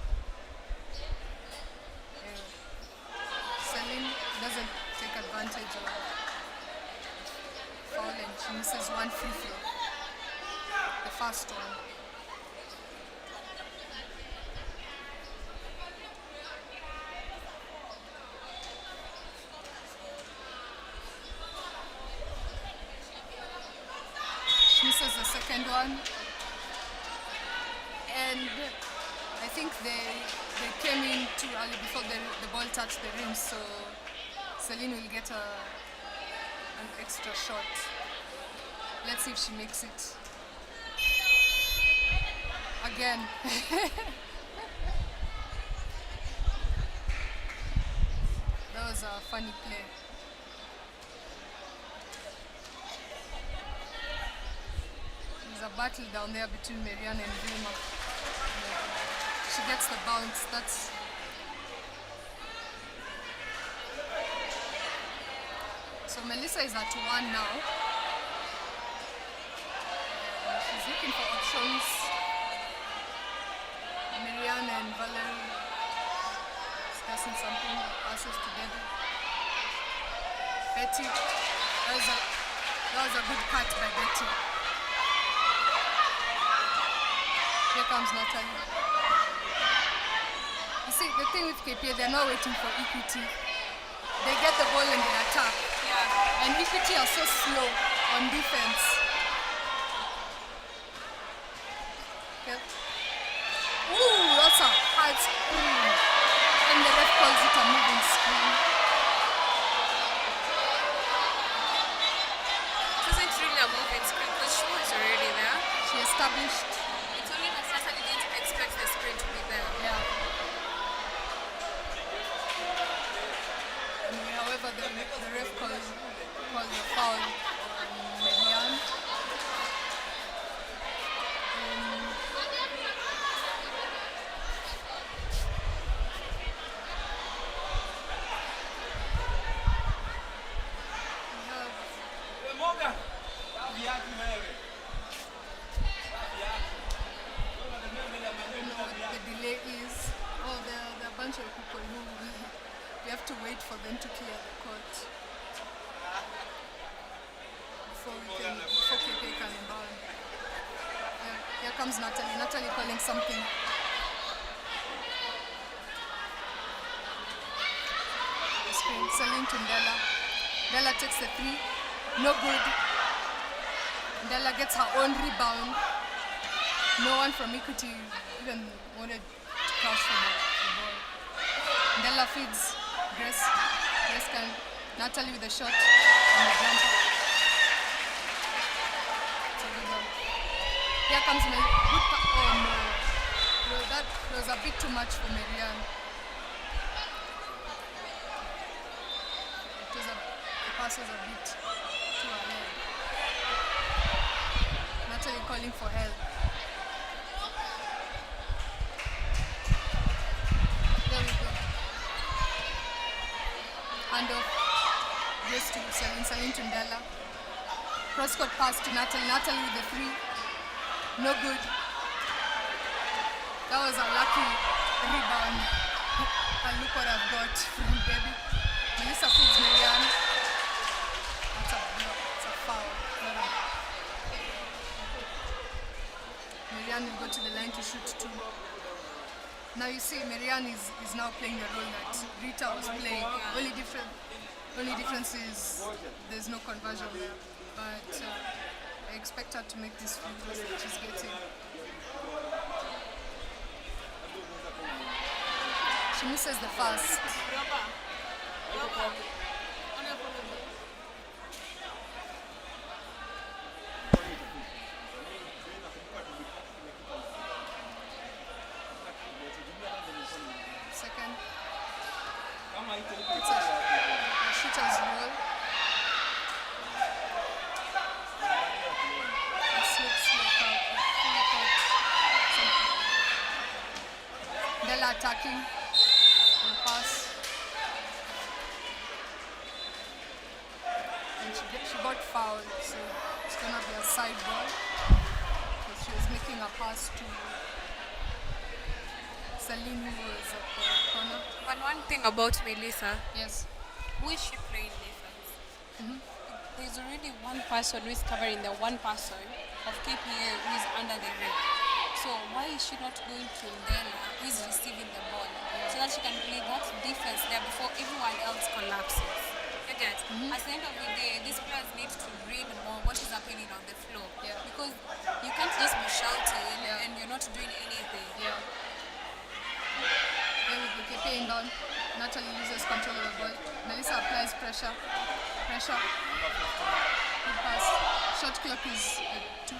Celine doesn't take advantage of foul and she misses one free throw. The first one. She misses the second one. And I think think they came in too early before the ball touched the rim, so Celine will get an extra shot. Let's see if she makes it. Again. That was a funny play. There's a battle down there between Marianne and Vilma. She gets the bounce. That's so Melissa is at 1 now. She's looking for options. Marianne and Valerie discussing something, passes together. Betty, that was a good cut by Betty. Here comes Natalie. You see, the thing with KPA, they're not waiting for Equity. They get the ball and they attack. Yeah. And Equity are so slow on defense. Okay. Ooh, that's a hard screen. And the ref calls it a moving screen. It wasn't really a moving screen because she was already there. She established. It's only that Natalie didn't expect the screen to be there. Yeah. However, the ref calls a foul on Marianne. The delay is, there are a bunch of people who we have to wait for them to clear the court before KK can embalm. Here comes Natalie. Natalie calling something. The screen. Celine to Ndela. Ndela takes the 3. No good. Ndela gets her own rebound. No one from Equity even wanted to crash for the ball. Ndela feeds Grace. Grace can. Natalie with a shot and a jumper. It's a good one. Here comes Mel. Oh no. That was a bit too much for Marianne. The pass was a bit too ahead. Natalie calling for help. There we go. Handoff. Grace to Celine. Celine to Ndela. Cross-court pass to Natalie. Natalie with the 3. No good. That was a lucky rebound. And look what I've got from Baby. Melissa feeds Marianne. That's a block. It's a foul. Marianne will go to the line to shoot 2. Now you see, Marianne is now playing the role that Rita was playing. Only difference is there's no conversion there. But I expect her to make this free throws that she's getting. She misses the first. Second. It's a shooter's roll. Ndela attacking. And pass. And she got fouled, so it's gonna be a side ball. Because she was making a pass to Celine, who was at the corner. But one thing about Melissa, Yes. who is she playing defense? There's already one person who is covering the one person of KPA who is under the rim. So why is she not going to Ndela, who is receiving the ball, so that she can play that defense there before everyone else collapses? You get? At the end of the day, these players need to read more what is happening on the floor. Yeah. Because you can't just be shouting and you're not doing anything. Yeah. KK inbound. Natalie loses control of the ball. Melissa applies pressure. Good pass. Shot clock is at 2.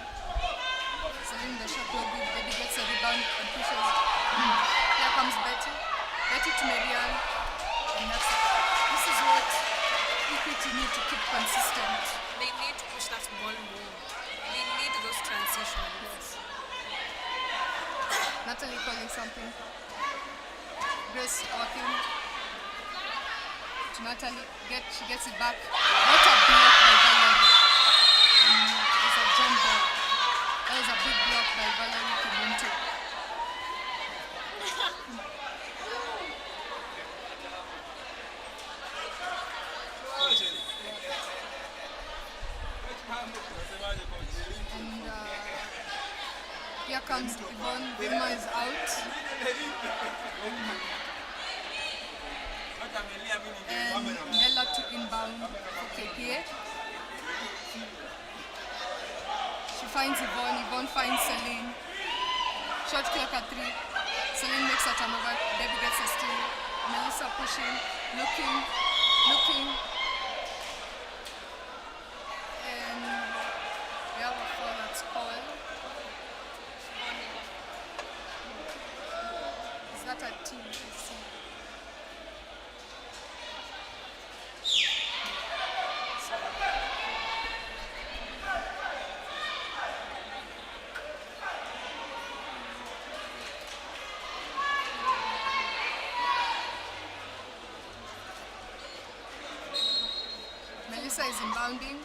Celine the shot clock good. Baby gets a rebound and pushes. Here comes Betty. Betty to Marianne. And this is what Equity need to keep consistent. They need to push that ball more. They need those transitions. Yes. Natalie calling something. Grace walking to Natalie. She gets it back. What a block by Valerie. It's a jump ball. That was a big block by Valerie Kibuntu. And here comes Yvonne. Vilma is out. And Ella to inbound for KPA. She finds Yvonne finds Celine. Shot clock at 3. Celine makes a turnover. Debbie gets a steal. Melissa pushing, looking. And we have a foul that's called. Is that a team? I see. Melissa is inbounding,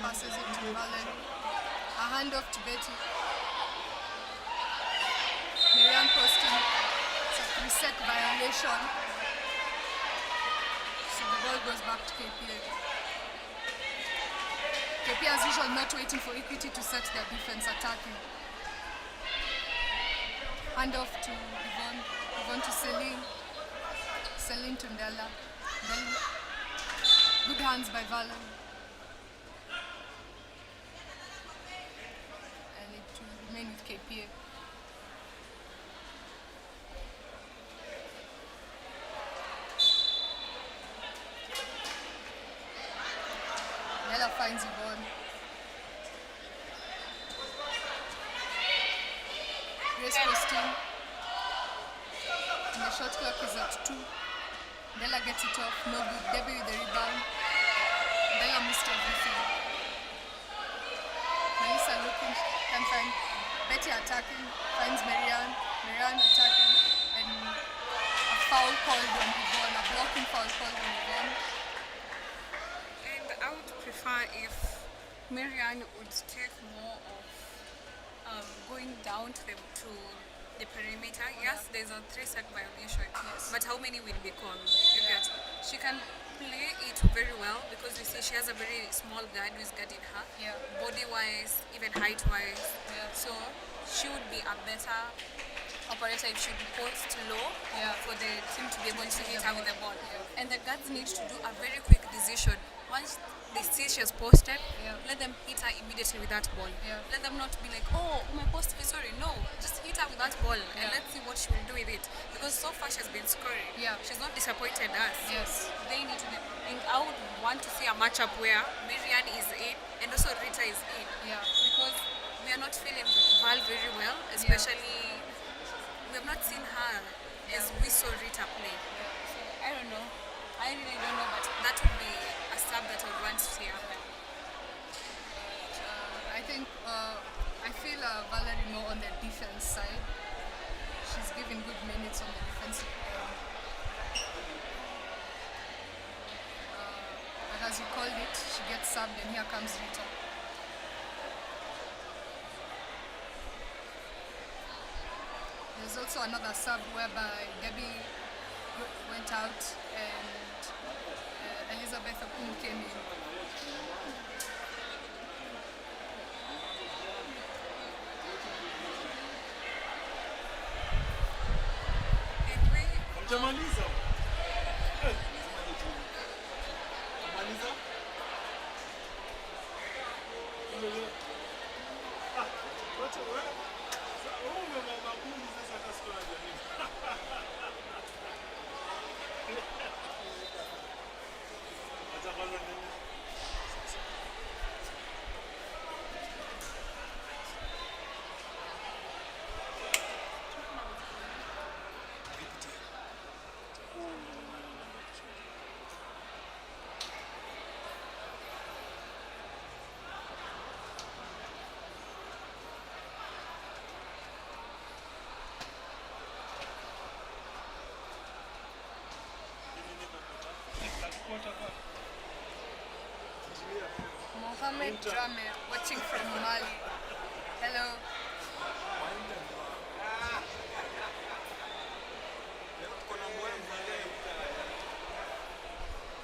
passes it to Valerie, a handoff to Betty. Marianne posting, it's a 3-sec violation. So the ball goes back to KPA. KPA as usual not waiting for Equity to set their defense attacking. Handoff to Yvonne to Celine to Ndella. Good hands by Valen. And it will remain with KPA. Nella finds Yvonne. Grace posting. And the shot clock is at 2. Della gets it off, no good. Debbie with the rebound. Della missed everything. Melissa looking, can find Betty attacking, finds Marianne attacking, and a foul called on Yvonne, a blocking foul called on Yvonne. And I would prefer if Marianne would take more of going down to the perimeter. Yes, there's a 3-sec violation, but how many will become? You get? She can play it very well because you see she has a very small guard who is guarding her, body-wise, even height-wise. So she would be a better operator if she would post low for the team to be able to hit her with the ball. And the guards need to do a very quick decision. Once they see she has posted, let them hit her immediately with that ball. Let them not be like, oh, my post is sorry. No, just hit her with that ball and let's see what she will do with it. Because so far she has been scoring. She's not disappointed us. They need to be. And I would want to see a matchup where Miriam is in and also Rita is in. Because we are not feeling Val very well, especially we have not seen her as we saw Rita play. So I don't know. I really don't know, but that would be a sub that I would want to see happen. I feel Valerie more on the defense side. She's giving good minutes on the defensive but as you called it, she gets subbed and here comes Rita. There's also another sub whereby Debbie went out and Elizabeth Okun came in. Jamaliza. Drame, watching from Mali. Hello.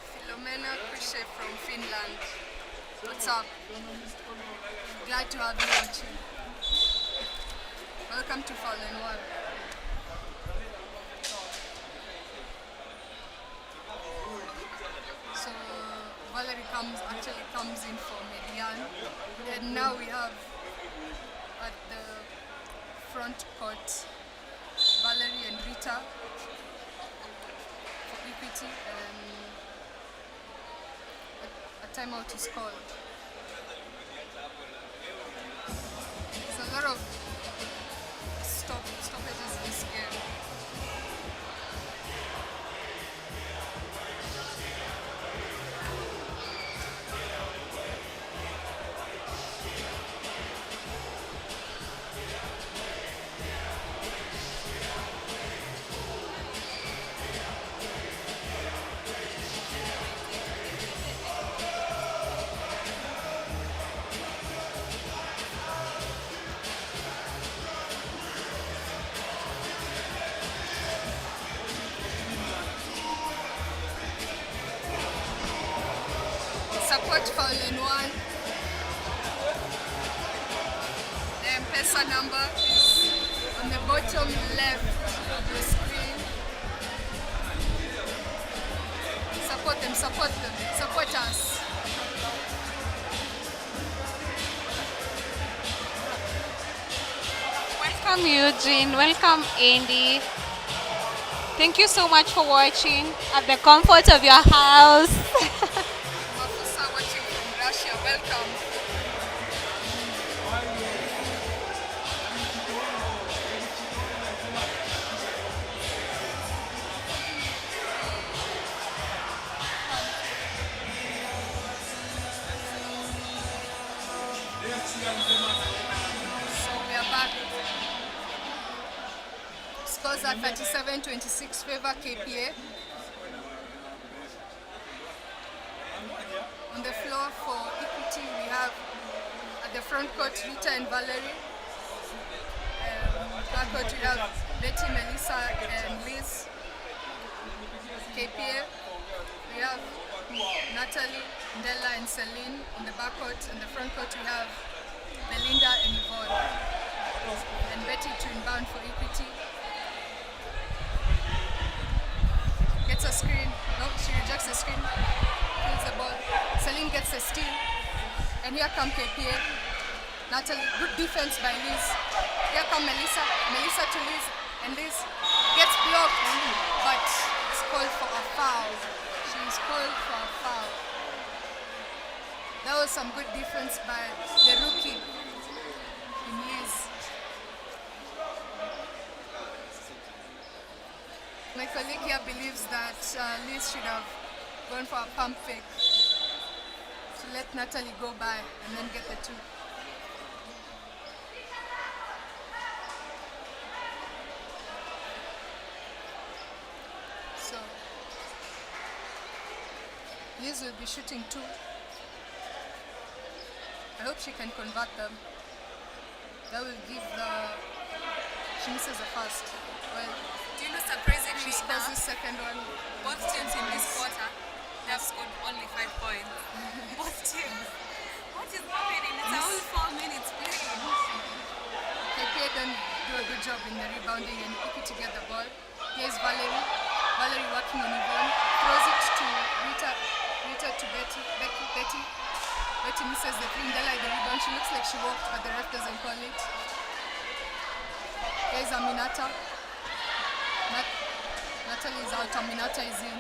Philomena Krishe from Finland. What's up? Glad to have you watching. Welcome to Fallen One. So Valerie actually comes in for Median, and now we have at the front court Valerie and Rita for Equity, and a timeout is called. There's a lot of stoppages in this game. Support Fallen One. The M-Pesa number is on the bottom left of the screen. Support them, support us. Welcome Eugene, welcome Andy. Thank you so much for watching at the comfort of your house. Mafusa watching from Russia, welcome. So we are back. Scores are 37-26 favor KPA. On the floor for Equity, we have at the front court Rita and Valerie. Back court we have Betty, Melissa, and Liz. KPA, we have Natalie, Ndella, and Celine in the back court. In the front court we have Belinda and Yvonne. And Betty to inbound for Equity. Gets a screen. No, she rejects the screen. Kills the ball. Celine gets a steal. And here come KPA. Natalie, good defense by Liz. Here come Melissa. Melissa to Liz. And Liz gets blocked. But it's called for a foul. She is called for a foul. That was some good defense by the rookie in Liz. My colleague here believes that Liz should have gone for a pump fake to let Natalie go by and then get the two. So Liz will be shooting two. I hope she can convert them. That will give she misses the first. Well, Do you know surprisingly she scores the second one. both teams in this quarter have scored only 5 points. Both teams. What is happening? It's only 4 minutes playing. KPA then do a good job in the rebounding and Equity get the ball. Here's Valerie. Valerie working on Yvonne. Throws it to Rita. Rita to Betty. Betty. Betty misses the three. Ndella the rebound. She looks like she walked, but the ref doesn't call it. Here's Aminata. Natalie is out. Aminata is in.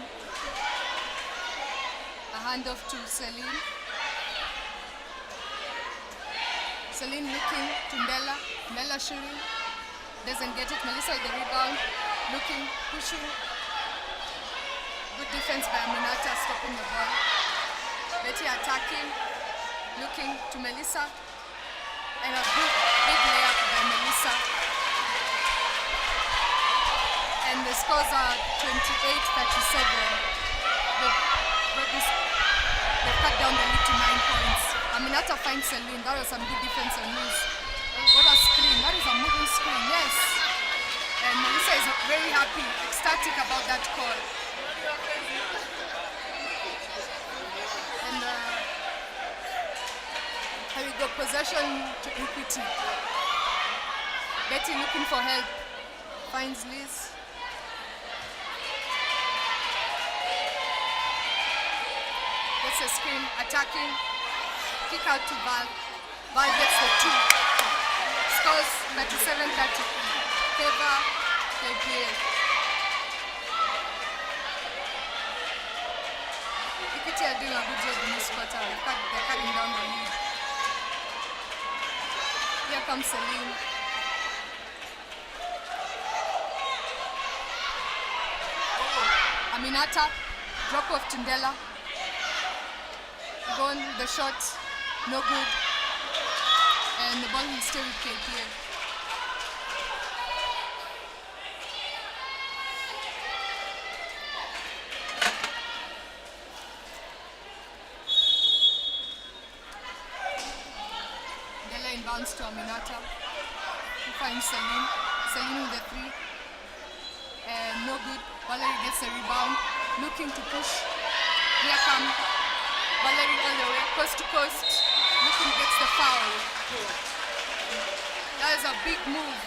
A handoff to Celine. Celine looking to Ndella. Ndella shooting. Doesn't get it. Melissa with the rebound. Looking, pushing. Good defense by Aminata, stopping the ball. Betty attacking. Looking to Melissa. And a big layup by Melissa. And the scores are 28-37. They've cut down the lead to 9 points Aminata finds Celine. That was some good defense on Liz. What a screen. That is a moving screen. Yes. And Melissa is very happy, ecstatic about that call. And here we go, possession to Equity. Betty looking for help. Finds Liz. Gets a screen, attacking. Kick out to Val. Val gets the 2. Scores 37-30. Favor KPA. Equity are doing a good job in this quarter. They're cutting down the lead. Here comes Celine. Aminata, drop off Tindela. Gone with the shot, no good. And the ball will stay with KPA. Dela inbounds to Aminata. He finds Celine. Celine with the 3. And no good. Valerie gets a rebound. Looking to push. Here come Valerie all the way, coast to coast. Looking gets the foul. That is a big move.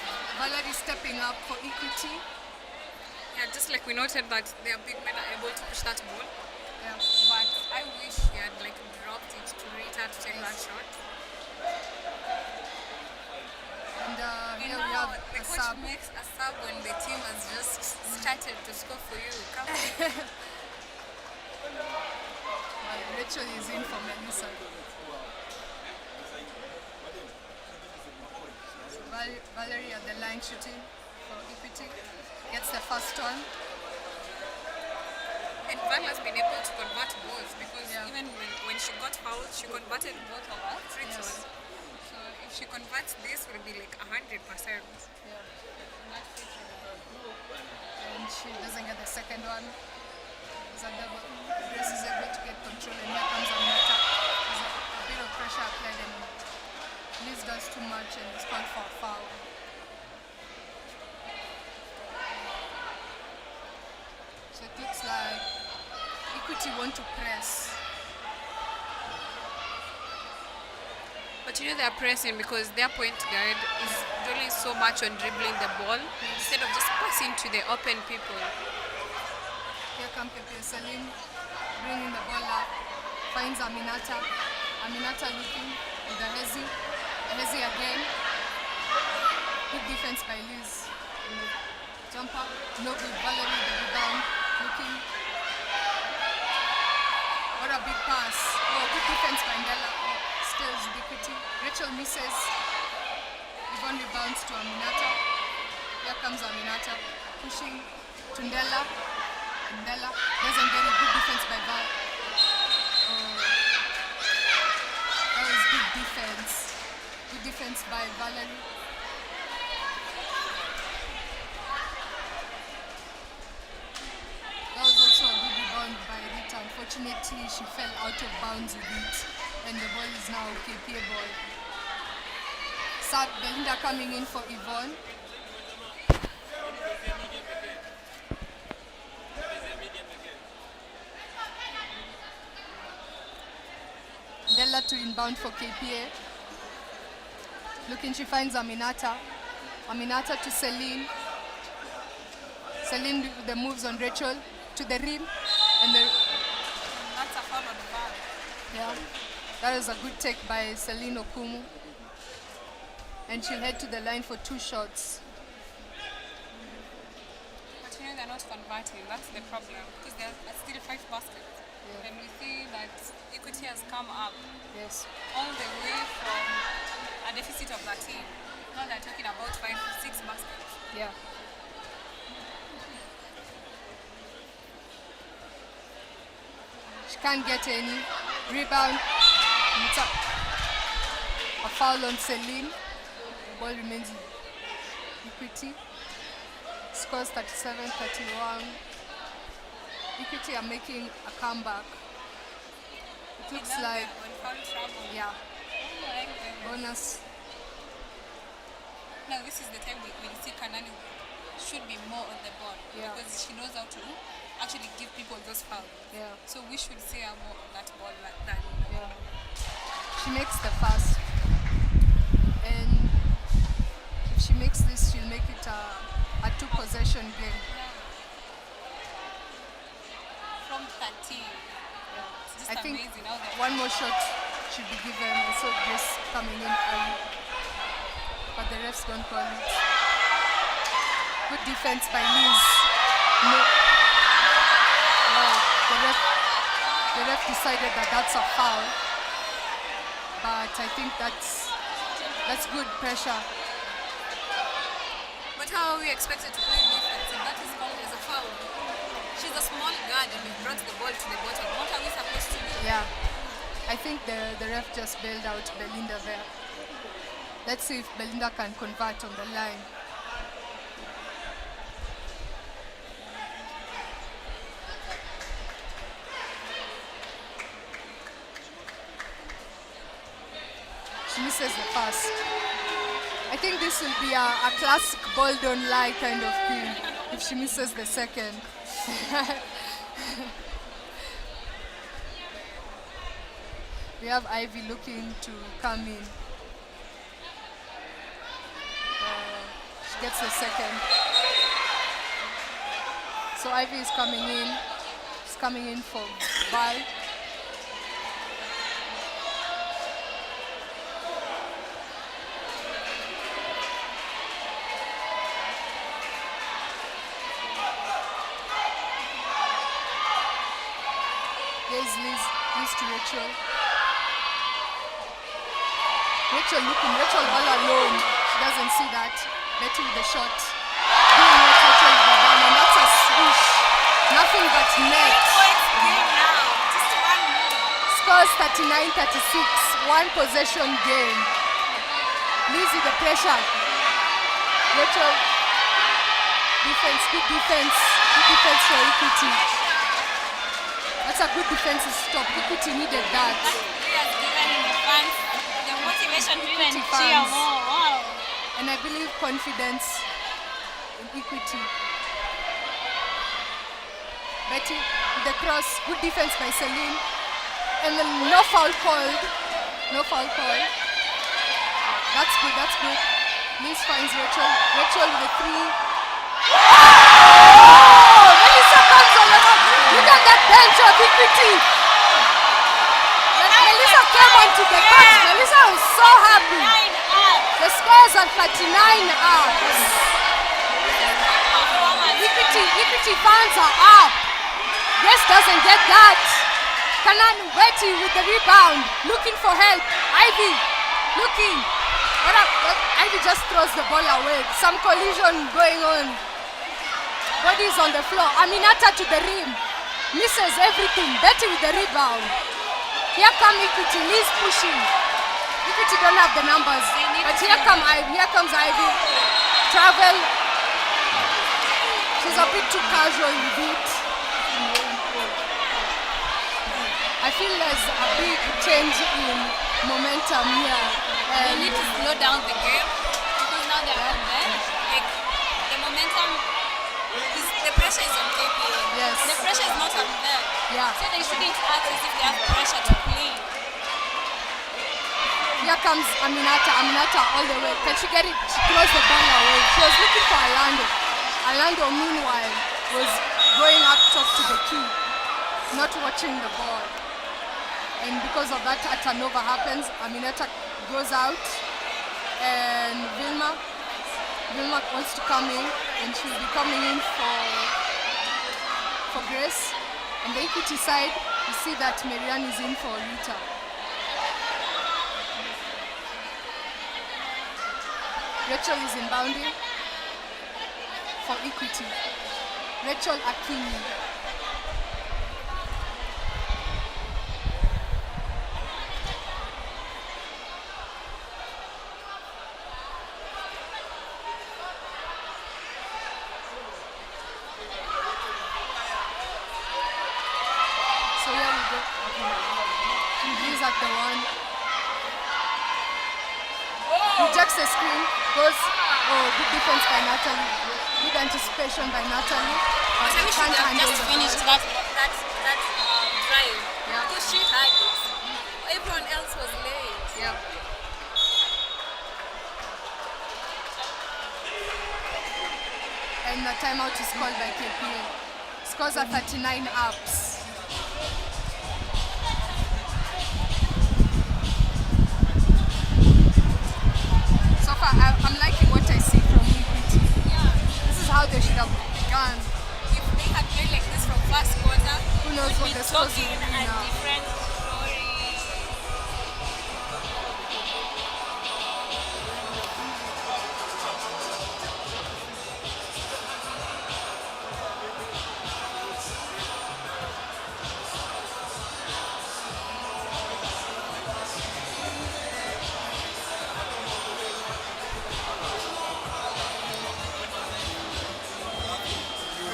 Valerie stepping up for Equity. Yeah, just like we noted that their big men are able to push that ball. Yeah. But I wish he had like dropped it to Rita to take that shot. And here we now, have the a coach sub. makes a sub when the team has just started to score for you. Come on. Well, Rachel is in for Melissa. So Valerie at the line shooting for Equity. Gets the first one. And Val has been able to convert both because Yeah. even when she got fouled, she converted both of her free Yes. throws. So if she converts this, will be like 100%. Yeah. And she doesn't get the second one. It's a double. Grace is able to get control, and here comes Aminata. There's a bit of pressure applied, and Liz does too much, and it's called for a foul. So it looks like Equity want to press. But you know they're pressing because their point guard is really so much on dribbling the ball instead of just passing to the open people. Here comes Pepe Salim, bringing the ball up, finds Aminata. Aminata looking with the Hezi. Hezi again. Good defense by Liz. Jumper, no good. Valerie, the rebound, looking. What a big pass. Oh, good defense by Ndela. Stays with Equity. Rachel misses. Yvonne rebounds to Aminata. Here comes Aminata, pushing to Ndela. Ndela doesn't get a good defense by Val. Oh, that was good defense. Good defense by Valerie. That was also a good rebound by Rita. Unfortunately, she fell out of bounds with it. And the ball is now KPA ball. Sub Belinda coming in for Yvonne. Della to inbound for KPA. Looking, she finds Aminata. Aminata to Celine. Celine with the moves on Rachel to the rim. And the That's a foul on Val. yeah, that is a good take by Celine Okumu. And she'll head to the line for 2 shots. But you know they're not converting. That's the problem because there are still 5 baskets. Yeah. And we see that Equity has come up Yes. all the way from a deficit of 13. Now they're talking about 5, 6 baskets. Yeah. She can't get any. Rebound. And it's a foul on Celine. The ball remains Equity. Scores 37-31. Equity are making a comeback. It looks And now like they're on foul trouble. Yeah, Oh my goodness. bonus. Now this is the time when you see Kanani should be more on the ball Yeah. because she knows how to actually give people those fouls. Yeah, So we should see her more on that ball than yeah. She makes the pass, and if she makes this, she'll make it a two possession game. from 13. It's just I think amazing how they one more shot should be given. I saw this coming in early, but the refs don't call it. Good defense by Liz. No. Wow, the ref decided that that's a foul, but I think that's good pressure. But how are we expected to play defense if that is called as a foul? She's a small guard and we brought the ball to the bottom. What are we supposed to do? Yeah, I think the ref just bailed out Belinda there. Let's see if Belinda can convert on the line. She misses the pass. I think this will be a classic ball don't lie kind of thing if she misses the second. We have Ivy looking to come in. She gets the second. So Ivy is coming in. She's coming in for ball. Here's Liz to Rachel. Rachel looking, Rachel all alone. She doesn't see that. Betty with the shot. Doing what Rachel with the ball, and that's a swish. Nothing but net. Game now. Just one more. Scores 39-36. One possession game. Liz with the pressure. Rachel. Defense, good defense. Good defense for Equity. That's a good defensive stop. Equity needed that. Players given in advance the motivation to even Equity cheer fans. more. Wow. And I believe confidence in Equity. Betty with the cross. Good defense by Celine. And then no foul called. No foul called. That's good, that's good. Liz finds Rachel. Rachel with the three. Oh! Melissa comes on the rock. Look at that bench of Equity. Melissa came onto the court. Melissa was so happy. 9 up. The scores are 39 up. Equity fans are up. Grace doesn't get that. Kanan Betty with the rebound, looking for help. Ivy looking. Ivy just throws the ball away. Some collision going on. Bodies on the floor. Aminata to the rim. Misses everything. Betty with the rebound. Here come Equity. Liz pushing. Equity don't have the numbers. But here comes Ivy. Here comes Ivy. Travel. She's a bit too casual with it. I feel there's a big change in momentum here. They need to slow down the game because now they're on there. Like the momentum is, the pressure is on KPA. Yes. The pressure is not on them. Yeah. So they shouldn't act as if they have pressure to play. Here comes Aminata. Aminata all the way. Can she get it? She throws the ball away. She was looking for Orlando. Orlando, meanwhile, was going up top to the key, not watching the ball. And because of that, a turnover happens. Aminata goes out, and Vilma wants to come in, and she'll be coming in for Grace. And the Equity side, you see that Marianne is in for Rita. Rachel is inbounding for Equity. Rachel Akini. So here we go. Liz at the one. Rejects the screen. Goes. Oh, good defense by Natalie. Good anticipation by Natalie. But we should have just finished that drive. Yeah. Because she had it. Everyone else was late. Yeah. And the timeout is called by KPA. Scores are 39 ups. So far, I'm liking what I see from Equity. Yeah. This is how they should have begun. If they had played like this from first quarter, Who knows what the scores will talking be a now. different story.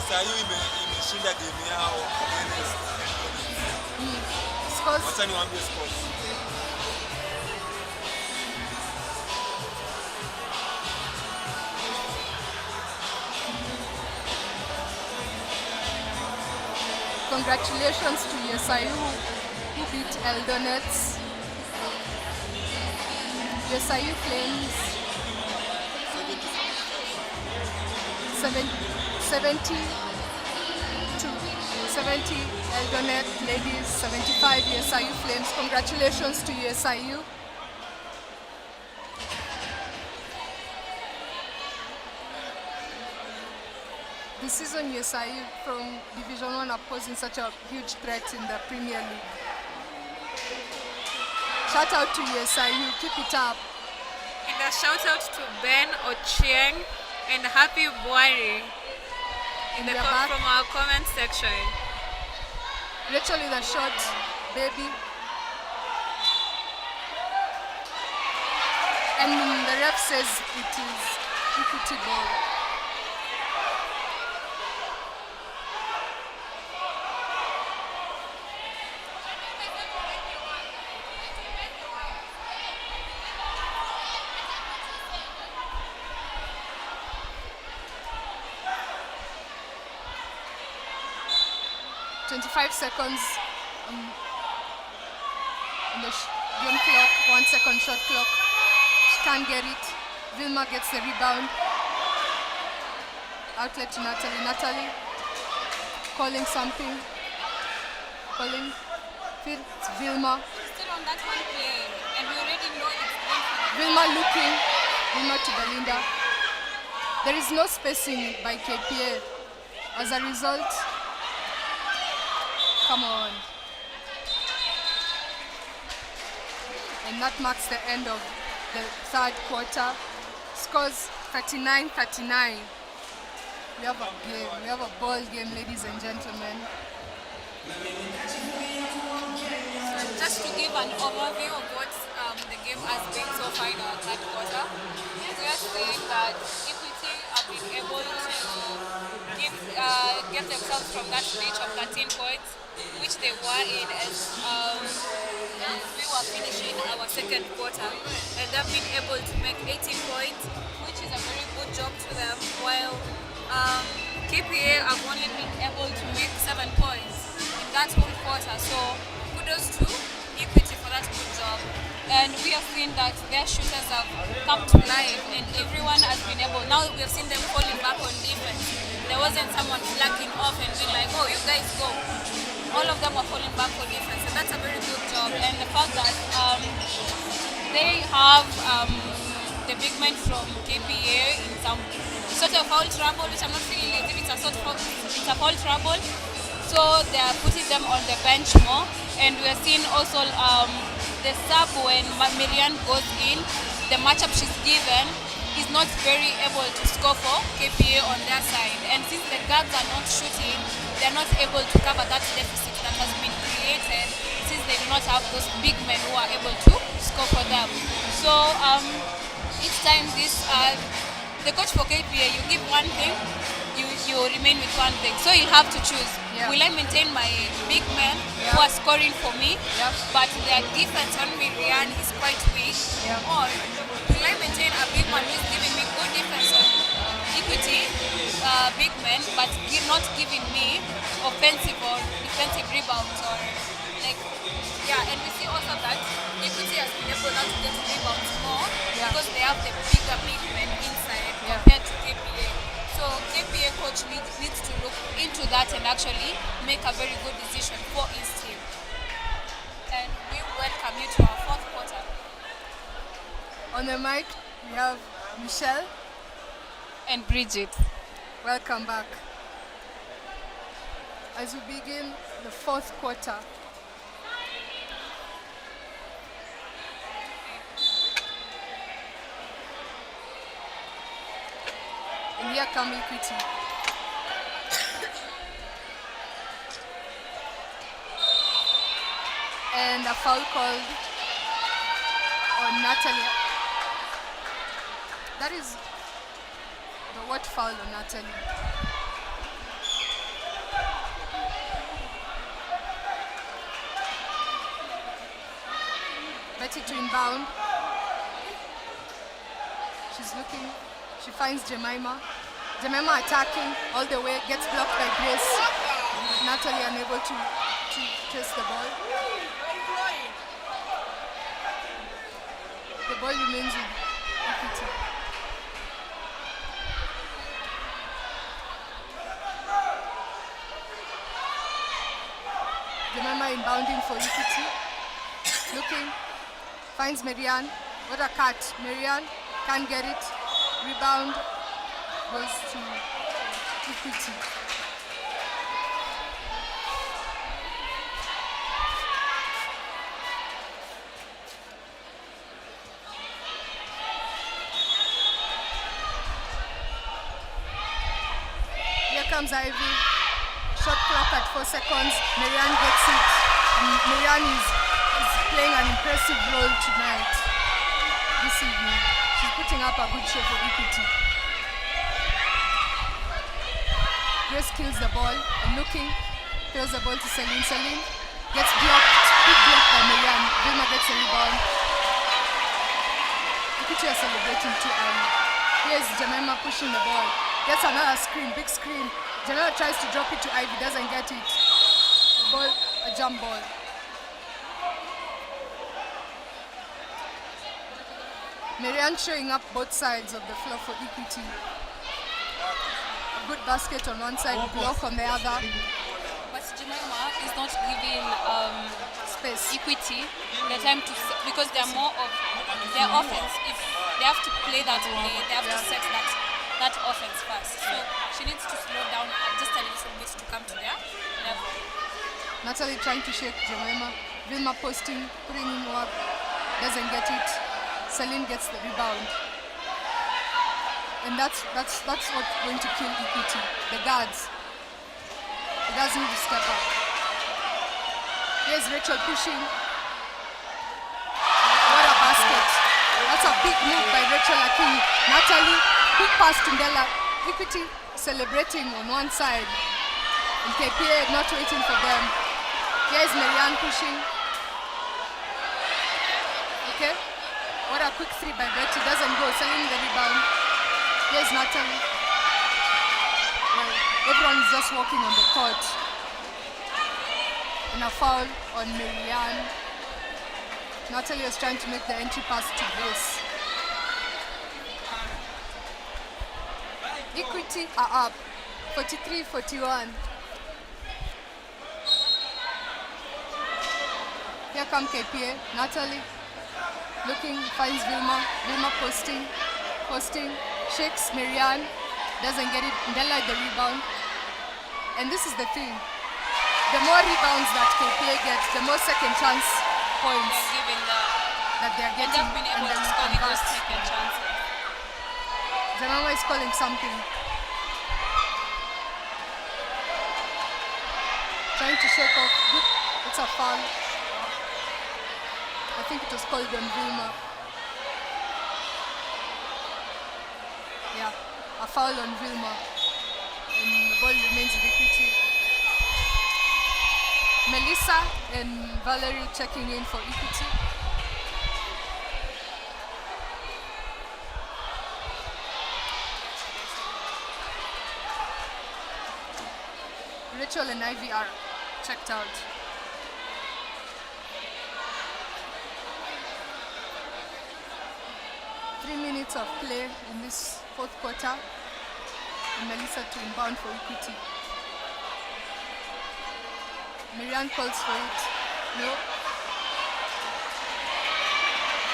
Nyayo imeshinda game yao against Scores. wacha niwaambie scores. Congratulations to Yesayu who beat Eldonets. Yesayu Flames 70 to 70. Eldonet Ladies 75. Yesayu Flames. Congratulations to Yesayu. This season, Yesayu from Division 1 are posing such a huge threat in the Premier League. Shout out to Yesayu, keep it up. And a shout out to Ben Ochieng and Happy Boari And we are back. from our comment section. Rachel with a shot, baby. And the ref says it is Equity ball. .25 seconds on the game clock, 1 second shot clock. She can't get it. Vilma gets the rebound. Outlet to Natalie. Natalie calling something. Calling. It's Vilma. Still on that one play, and we already know it's going for the Vilma looking. Vilma to Belinda. There is no spacing by KPA. As a result, come on. And that marks the end of the third quarter. Scores 39-39. We have a game. We have a ball game, ladies and gentlemen. Just to give an overview of what the game has been so far in our third quarter, we are seeing that Equity have been able to get themselves from that stage of 13 points, which they were in as we were finishing our second quarter, and they've been able to make 18 points, which is a very good job to them, while KPA have only been able to make 7 points in that whole quarter. So kudos to Equity for that good job. And we have seen that their shooters have come to life, and everyone has been able. Now we have seen them falling back on defense. There wasn't someone slacking off and being like, "Oh, you guys go." All of them are falling back on defense, and that's a very good job. And the fact that they have the big men from KPA in some sort of foul trouble, which I'm not feeling as if it's a foul trouble. So they are putting them on the bench more, and we are seeing also the sub when Miriam goes in, the matchup she's given is not very able to score for KPA on their side. And since the guards are not shooting, they're not able to cover that deficit that has been created since they do not have those big men who are able to score for them. So each time this the coach for KPA, you give one thing, you remain with one thing. So you have to choose. Yeah. Will I maintain my big men Yeah. who are scoring for me, Yeah. but their defense on Miriam is quite weak? Yeah. Or will I maintain a big man who is giving me good defense on equity, big men, but not giving me offensive or defensive rebounds or like, yeah, and we see also that equity has been able now to get rebounds more Yeah. because they have the bigger big men inside Yeah. compared to KPA. So KPA coach needs to look into that and actually make a very good decision for his team. And we welcome you to our fourth quarter. On the mic, we have Michelle. And Bridget. Welcome back. As we begin the fourth quarter, and here come Equity. And a foul called on Natalie. That is the what foul on Natalie? Betty to inbound. She's looking. She finds Jemima. Jemima attacking all the way, gets blocked by Grace. Natalie unable to chase the ball. The ball remains with Equity. Jemima inbounding for Equity. Looking, finds Marianne. What a cut. Marianne can't get it. Rebound goes to Equity. Here comes Ivy. Shot clock at 4 seconds. Marianne gets it. And Marianne is playing an impressive role tonight, this evening. She's putting up a good show for Equity. Grace kills the ball and looking, throws the ball to Celine. Celine gets blocked, big block by Marianne. Vilma gets a rebound. Equity are celebrating too early. Here's Jemima pushing the ball. Gets another screen, big screen. Jemima tries to drop it to Ivy, doesn't get it. Ball, a jump ball. Marianne showing up both sides of the floor for Equity. A good basket on one side, block on the other. But Jemima is not giving Space. Equity the time to because they're more of their offense. If they have to play that play, they have to set that offense first. So she needs to slow down just a little bit to come to their level. Natalie trying to shake Jemima. Vilma posting, putting in work, doesn't get it. Celine gets the rebound. And that's what's going to kill Equity. The guards. The guards need to step up. Here's Rachel pushing. What a basket. That's a big move by Rachel Akinyi. Natalie, quick pass to Ndela. Equity celebrating on one side. And KPA not waiting for them. Here's Marianne pushing. Okay. What a quick three by Betty. Doesn't go. Selling the rebound. Here's Natalie. Well, everyone is just walking on the court. And a foul on Marianne. Natalie was trying to make the entry pass to Grace. Equity are up. 43-41. Here come KPA. Natalie looking, finds Vilma. Vilma posting, shakes Marianne, doesn't get it. Ndela the rebound. And this is the thing. The more rebounds that KPA gets, the more second chance points They're giving that they're and getting. they've been able And to then score in those convert. second chances. Jemima is calling something. Trying to shake off. Good. It's a foul. I think it was called on Vilma. Yeah. a foul on Vilma. And the ball remains with Equity. Melissa and Valerie checking in for Equity. Rachel and Ivy are checked out. Three minutes of play in this fourth quarter. And Melissa to inbound for Equity. Miriam calls for it. No.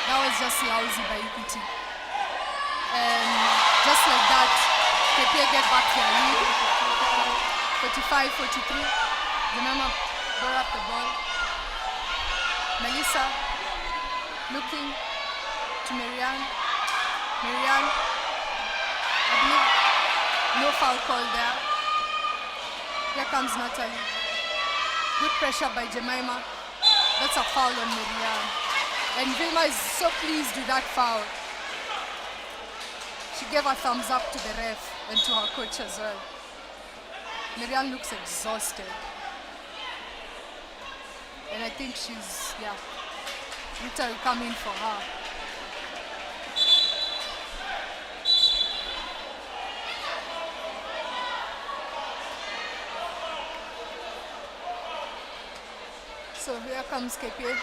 That was just lousy by Equity. And just like that, KPA get back their lead. 45-43. Jemima brought up the ball. Melissa looking to Marianne. Marianne, I believe no foul call there. Here comes Natalie. Good pressure by Jemima. That's a foul on Marianne. And Vilma is so pleased with that foul. She gave a thumbs up to the ref and to her coach as well. Marianne looks exhausted. And I think she's, Rita will come in for her. So here comes KPA.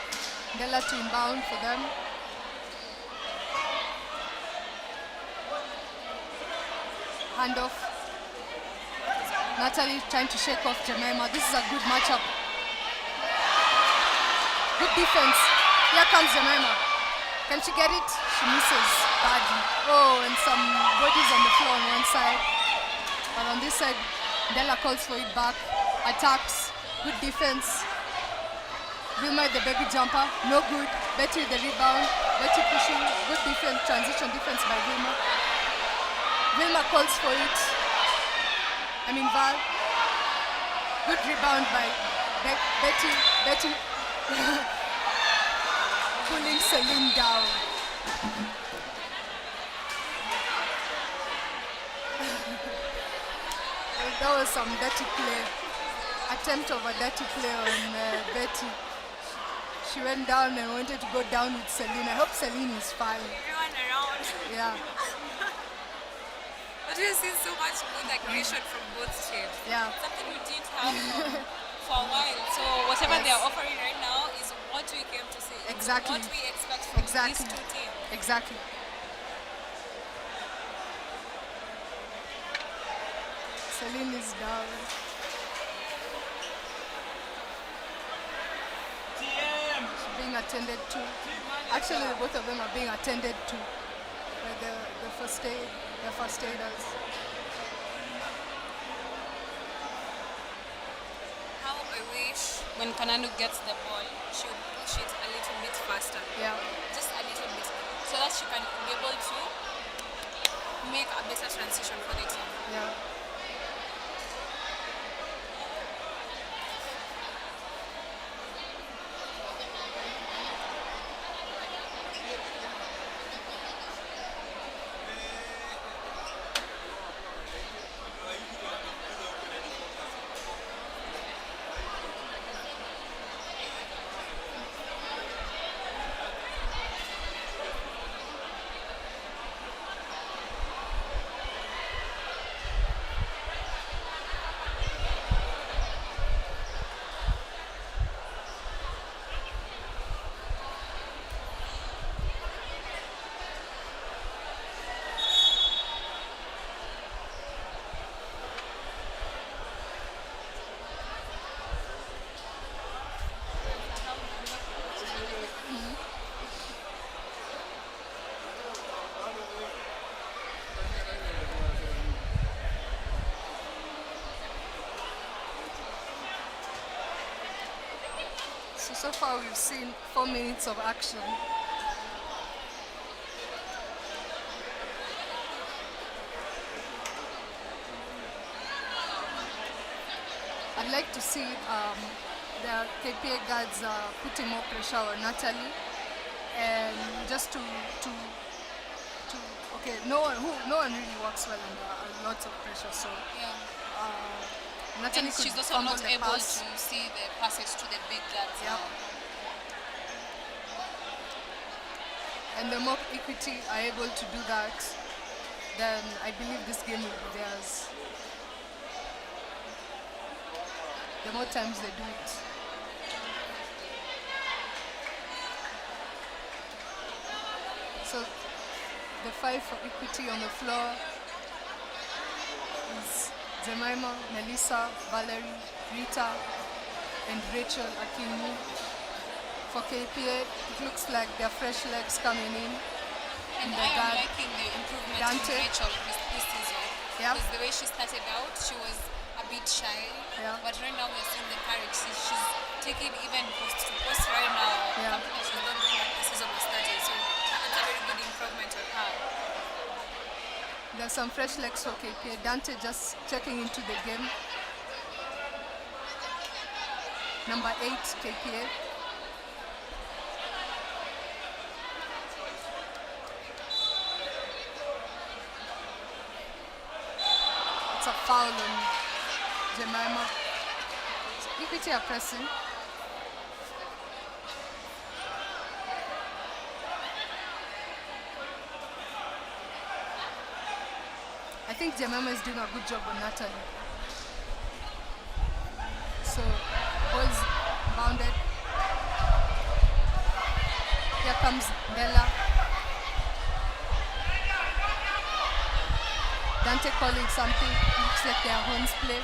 Della to inbound for them. Handoff. Natalie trying to shake off Jemima. This is a good matchup. Good defense. Here comes Jemima. Can she get it? She misses badly. Oh, and some bodies on the floor on one side. But on this side, Della calls for it back. Attacks. Good defense. Vilma the baby jumper. No good. Betty with the rebound. Betty pushing. Good defense. Transition defense by Vilma. Vilma calls for it. Val. Good rebound by Betty. Betty pulling Celine down. That was some dirty play. Attempt of a dirty play on Betty. She went down and wanted to go down with Celine. I hope Celine is fine. Everyone around. Yeah. But we've seen so much good aggression from both teams. Yeah. Something we didn't have for a while. So whatever Yes. they are offering right now is what we came to see. It's Exactly. what we expect from Exactly. these two teams. Exactly. Celine is down. She's being attended to. Actually, both of them are being attended to by the first aiders. How I wish when Kananu gets the ball, she would push it a little bit faster. Yeah. Just a little bit. So that she can be able to make a better transition for the team. Yeah. So far we've seen 4 minutes of action. I'd like to see the KPA guards putting more pressure on Natalie, and just to okay, no one really works well under lots of pressure. So Yeah. Natalie And could she's also fumble not the able pass. to see the passes to the big guards. Yep. And the more Equity are able to do that, then I believe this game will be theirs. The more times they do it. So the 5 for Equity on the floor is Jemima, Melissa, Valerie, Rita, and Rachel Akimu. For KPA, it looks like their fresh legs coming in. And the I am guard, liking the improvement Dante. in Rachel this season. Yeah. Because the way she started out, she was a bit shy. Yeah. But right now we're seeing the courage. She's taking even post to post right now. Yeah. Something that she's not doing when the season was started. So that's a very good improvement on her. There's some fresh legs for KPA. Dante just checking into the game. Number 8, KPA. It's a foul on Jemima. So Equity are pressing. I think Jemima is doing a good job on Natalie. So, ball's bounded. Here comes Bella. Dante calling something. Looks like they are horns play.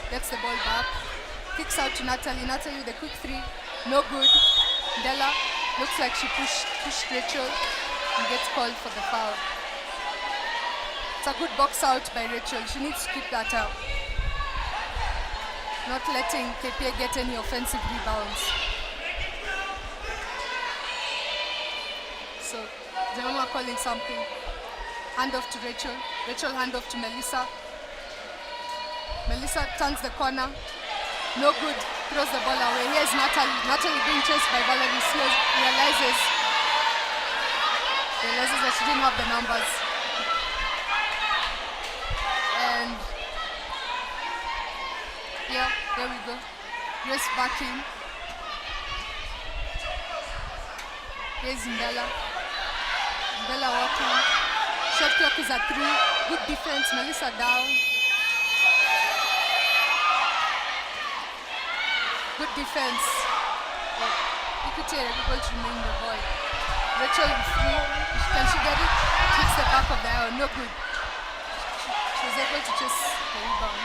Gets the ball back. Kicks out to Natalie. Natalie with a quick 3. No good. Bella looks like she pushed Rachel and gets called for the foul. It's a good box out by Rachel. She needs to keep that up. Not letting KPA get any offensive rebounds. So, Jemima calling something. Hand off to Rachel. Rachel hand off to Melissa. Melissa turns the corner. No good. Throws the ball away. Here's Natalie. Natalie being chased by Valerie. Slows, realizes that she didn't have the numbers. And yeah, there we go. Grace back in. Here's Bella. Bella walking. Shot clock is at 3. Good defense. Melissa down. Good defense. Equity are able to remain the ball. Rachel is free. Can she get it? Hits the back of the iron. No good. She was able to chase the rebound.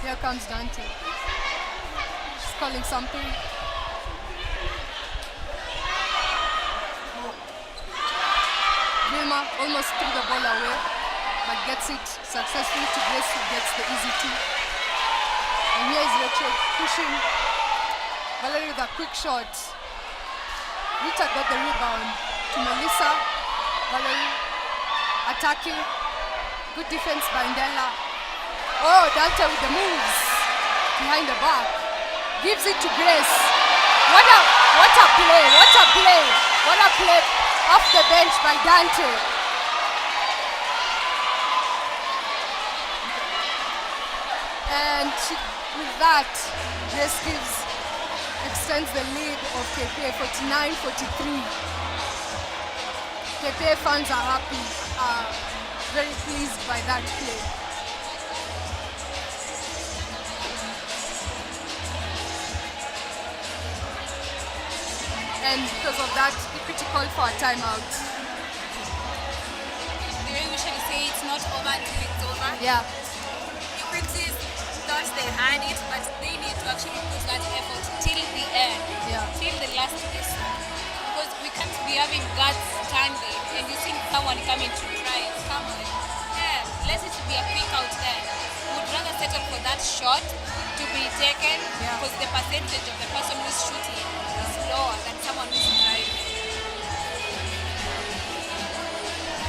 Here comes Dante. She's calling something. Vilma almost threw the ball away, but gets it successfully to Grace, who gets the easy 2. And here is Rachel pushing. Valerie with a quick shot. Rita got the rebound to Melissa. Valerie attacking. Good defense by Ndela. Oh, Dante with the moves behind the back. Gives it to Grace. What a play, what a play. What a play off the bench by Dante. And with that, Grace extends the lead of KPA 49-43. KPA fans are happy, very pleased by that play. And because of that, Equity called for a timeout. The way we usually say it's not over until it's over. Yeah. Equity thought they had it, but they need to actually put that effort till the end. Yeah. Till the last whistle. Because we can't be having guards standing and you see someone coming to try it. Come on. Yeah, let it be a quick out there. Would rather settle for that shot to be taken because the percentage of the person who's shooting is lower than someone who's driving.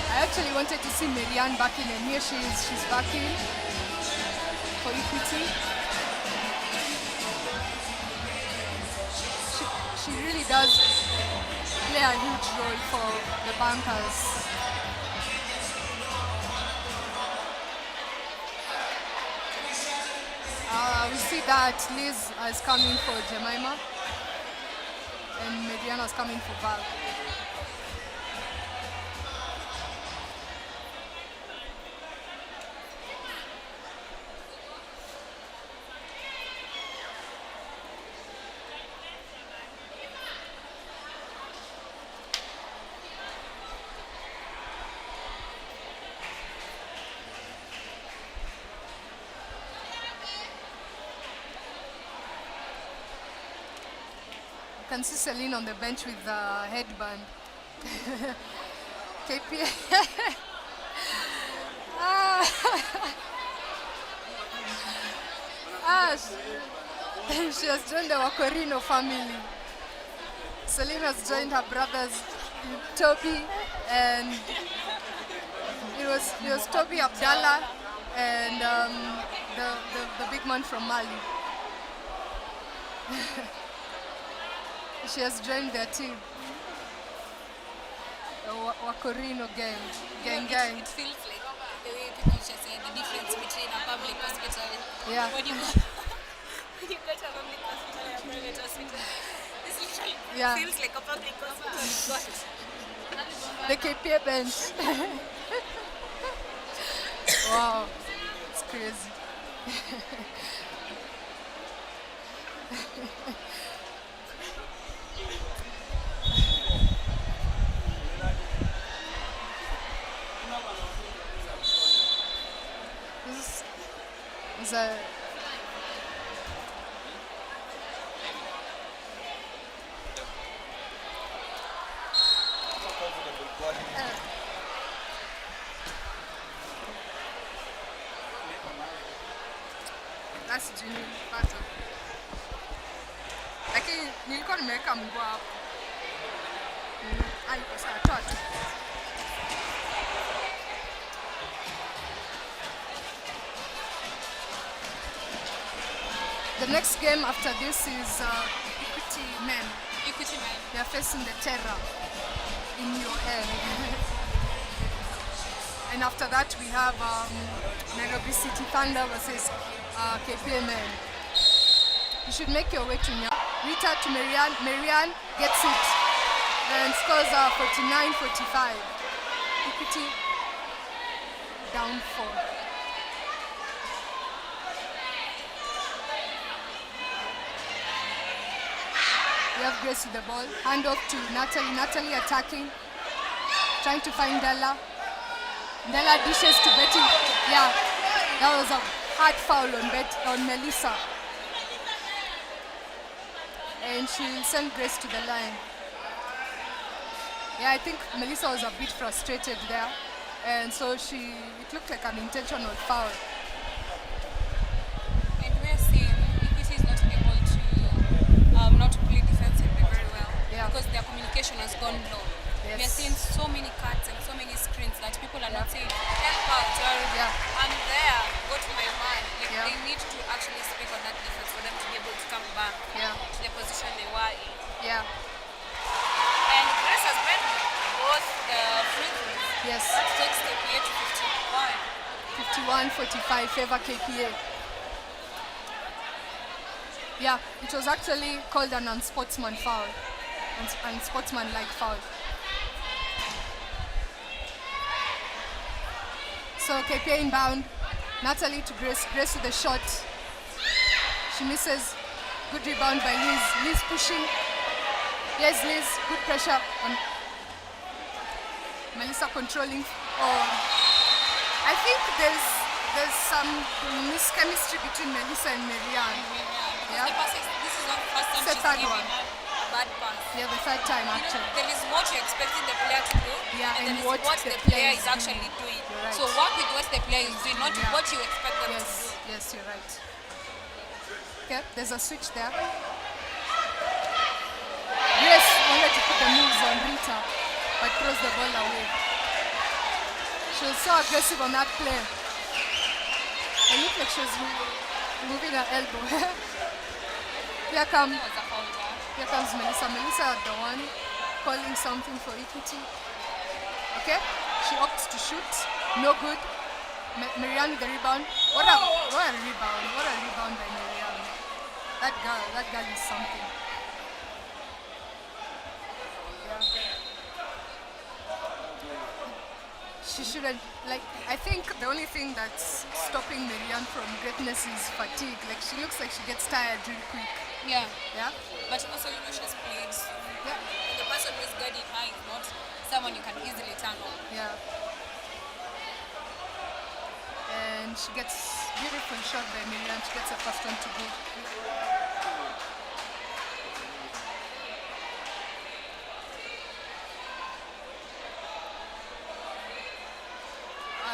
I actually wanted to see Marianne back in, and here she is. She's back in for Equity. She really does play a huge role for the bankers. We see that Liz is coming for Jemima and Mediana is coming for Val. You can see Celine on the bench with the headband. KPA. She has joined the Wakorino family. Celine has joined her brothers, Toby, and it was Toby Abdallah and the big man from Mali. She has joined their team. The Wakorino gang. It feels like the way people should say the difference between a public hospital. Yeah. When you go to a public hospital and a private hospital, this literally feels like a public hospital. The KPA bench. Wow, it's crazy. This is a that's genuine pattern. Lakini nilikuwa nimeweka mguu hapo. Iko sawa tatu. The next game after this is Equity Men. Equity Men. They are facing the Terror in your head. And after that we have Nairobi City Thunder versus KPA Men. You should make your way to Nyayo. Rita to Marianne. Marianne gets it and scores 49-45. Equity down 4. We have Grace with the ball. Hand off to Natalie. Natalie attacking. Trying to find Della. Della dishes to Betty. Yeah, that was a hard foul on Melissa. And she'll send Grace to the line. Yeah, I think Melissa was a bit frustrated there. And so it looked like an intentional foul. And we're seeing Equity is not able to not play defensively very well because their communication has gone low. Yes. We are seeing so many cuts and so many screens that people are not saying, help out, or I'm there, go to my man. Like they need to actually speak on that defense for them to be able to come back to the position they were in. Yeah. And Grace has made both the free throws. Yes. That takes KPA to 51-45 favor KPA. Yeah, it was actually called an unsportsman foul. Unsportsman-like foul. So KPA inbound. Natalie to Grace. Grace with the shot. She misses. Good rebound by Liz. Liz pushing. Yes, Liz. Good pressure on Melissa controlling. I think there's some mischemistry between Melissa and Marianne. Yeah. This is not the first time It's the she's third giving one. a bad pass. Yeah, the third time actually. There is what you're expecting the player to do, Yeah, and and there is what what the the player player is is actually doing. You're right. So work with what the player is doing, not Yeah. what you expect them to do. Yes, you're right. Okay, there's a switch there. Grace wanted to put the moves on Rita, but throws the ball away. She was so aggressive on that play. It looked like she was moving her elbow. Here comes Melissa. Melissa had the one calling something for equity. Okay, she opts to shoot. No good. Marianne with the rebound. What a rebound. What a rebound by Marianne. That girl is something. Yeah. She shouldn't, like, I think the only thing that's stopping Marianne from greatness is fatigue. Like, she looks like she gets tired real quick. Yeah. Yeah? But also, she's played. Yeah. And the person who is guarding her is not someone you can easily turn on. Yeah. And she gets beautiful shot by Marianne. She gets the first one to go.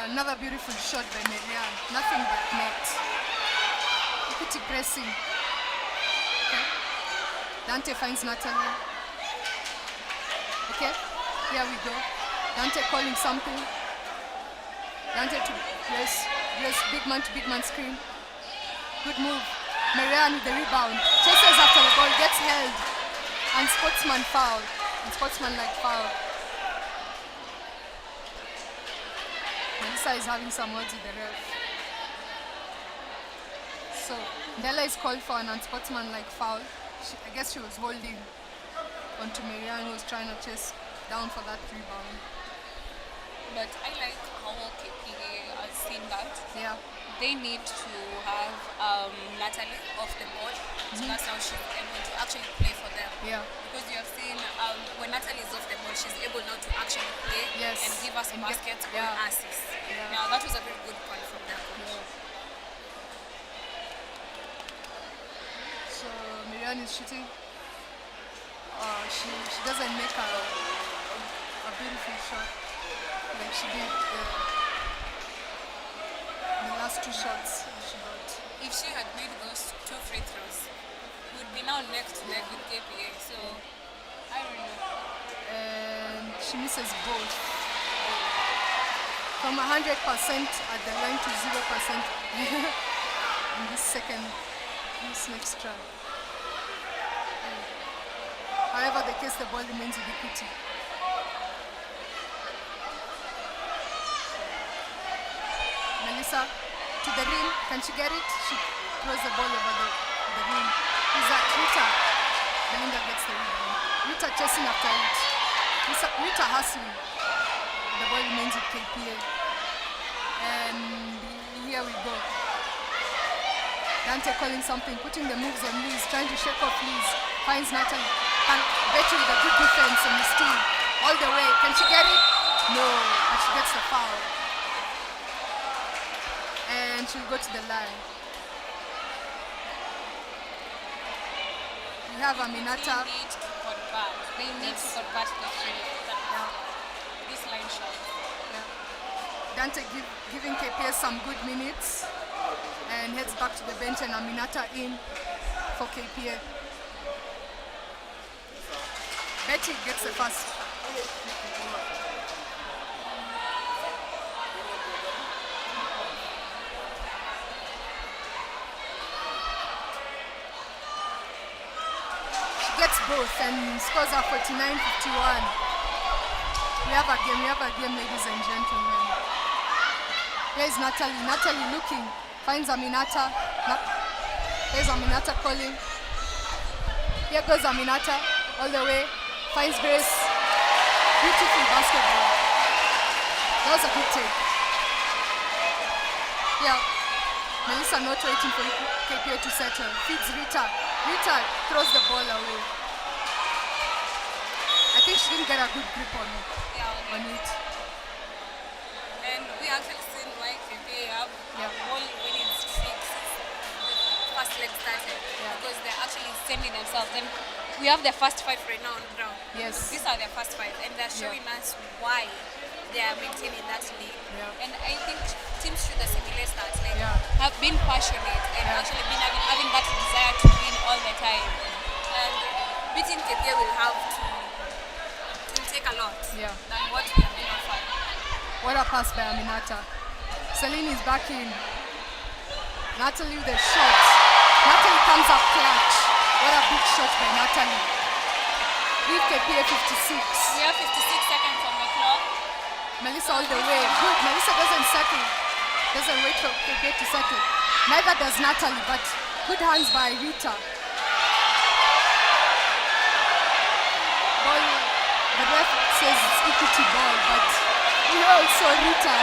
Another beautiful shot by Marianne. Nothing but net. Equity pressing. Okay. Dante finds Natalie. Okay. Here we go. Dante calling something. Dante to press big man screen. Good move. Marianne with the rebound. Chases after the ball, gets held. And sportsman foul. Sportsman-like foul. Melissa is having some words with the ref. So, Della is called for an unsportsmanlike foul. I guess she was holding onto Marianne, who was trying to chase down for that rebound. But I like how KPA has seen that. Yeah. They need to have Natalie off the ball, so that's how she's able to actually play for them. Yeah. Because you have seen when Natalie is off the ball, she's able now to actually play Yes. and give us And baskets or yeah. assists. Yeah. Now that was a very good call from them. Yeah. So Marianne is shooting. She doesn't make a beautiful shot like she did the last two shots she got. If she had made those 2 free throws, we would be now neck to neck with KPA. So I don't know. And she misses both. From 100% at the line to 0% in this next try. However the case, the ball remains with equity. Melissa to the rim. Can she get it? She throws the ball over the rim. Is that Rita? Belinda gets the rebound. Rita chasing after it. Rita hustling. The ball remains with KPA. And here we go. Dante calling something, putting the moves on Liz, trying to shake off Liz. Finds Natalie. And Betty with a good defense and the steal. All the way. Can she get it? No. But she gets the foul. And she'll go to the line. We have Aminata. They need to convert. They need to convert this line shot. Yeah. Dante giving KPS some good minutes and heads back to the bench, and Aminata in for KPA. Betty gets the first. Gets both and scores a 49-51. We have a game, ladies and gentlemen. Here is Natalie. Natalie looking, finds Aminata. There's Aminata calling. Here goes Aminata, all the way. Finds Grace. Beautiful basketball. That was a good take. Yeah. Melissa not waiting for KPA to settle. Feeds Rita. Rita throws the ball away. I think she didn't get a good grip on it. And we actually seen why KPA have ball winning streaks first leg started. Because they're actually sending themselves. And we have the first 5 right now on the ground. Yes. These are the first 5, and they're showing us why they are maintaining that lead. And I think teams should assimilate that, like have been passionate and actually been having that desire to win all the time. And beating KPA will have to take a lot than what we have been offered. What a pass by Aminata. Celine is back in. Natalie with a shot. Natalie comes up clutch. What a big shot by Natalie. Give KPA 56. We have 56 seconds on the clock. Melissa all the way. Good. Melissa doesn't settle. Doesn't wait for KPA to settle. Neither does Natalie, but good hands by Rita. Ball. The ref says it's equity ball, but we also Rita.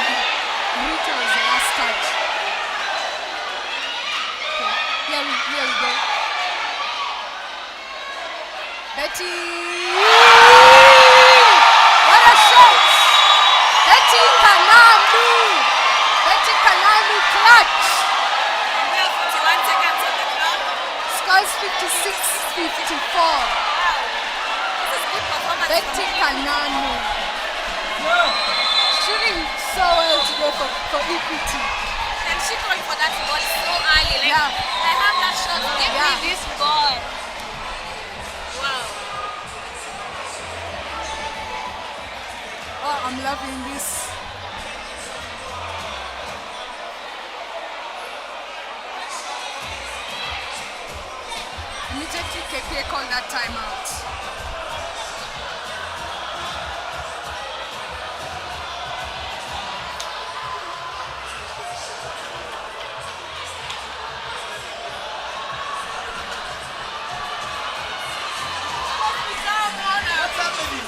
Rita was the last touch. Okay. Here we go. Betty! What a shot! Betty Kananu! Betty Kananu clutch! We have 41 seconds on the clock. Scores 56-54. This is good performance. Betty Kananu. Shooting so well today for equity. And she called for that ball so early. Like, Yeah. I have that shot. Give Yeah. me this ball. Wow. Oh, I'm loving this. Immediately KPA called that timeout. What's happening?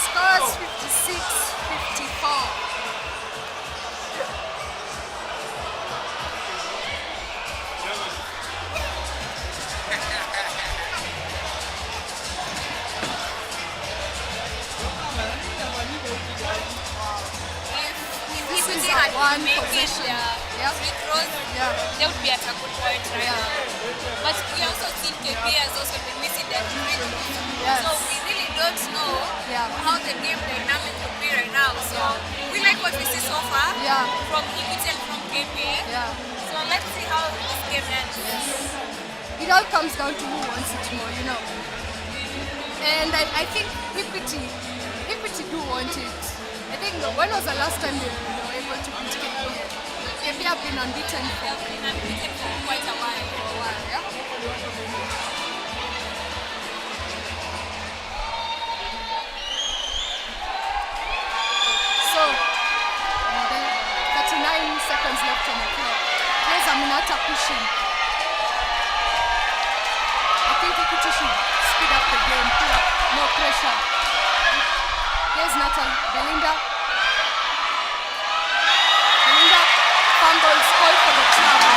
Scores 56-54. If This Equity is a had one been making possession. their Yep. free throws, Yeah. they would be at a good point right Yeah. now. But we also see KPA has also been missing their free throws. Yes. So we really don't know Yeah. how the game dynamic will be right now. So we like what we see so far Yeah. from Equity and from KPA. Yeah. So let's see how this game ends. It all comes down to who wants it more, you know. And I think Equity do want it. I think when was the last time they were able to beat KPA? KPA have been unbeaten for And I'm beaten for quite a while. a while, yeah? So, 39 seconds left on the clock. Here's Aminata pushing. I think Equity should speed up the game, put up more pressure. Here's Natalie. Belinda. Belinda fumbles, call for the travel.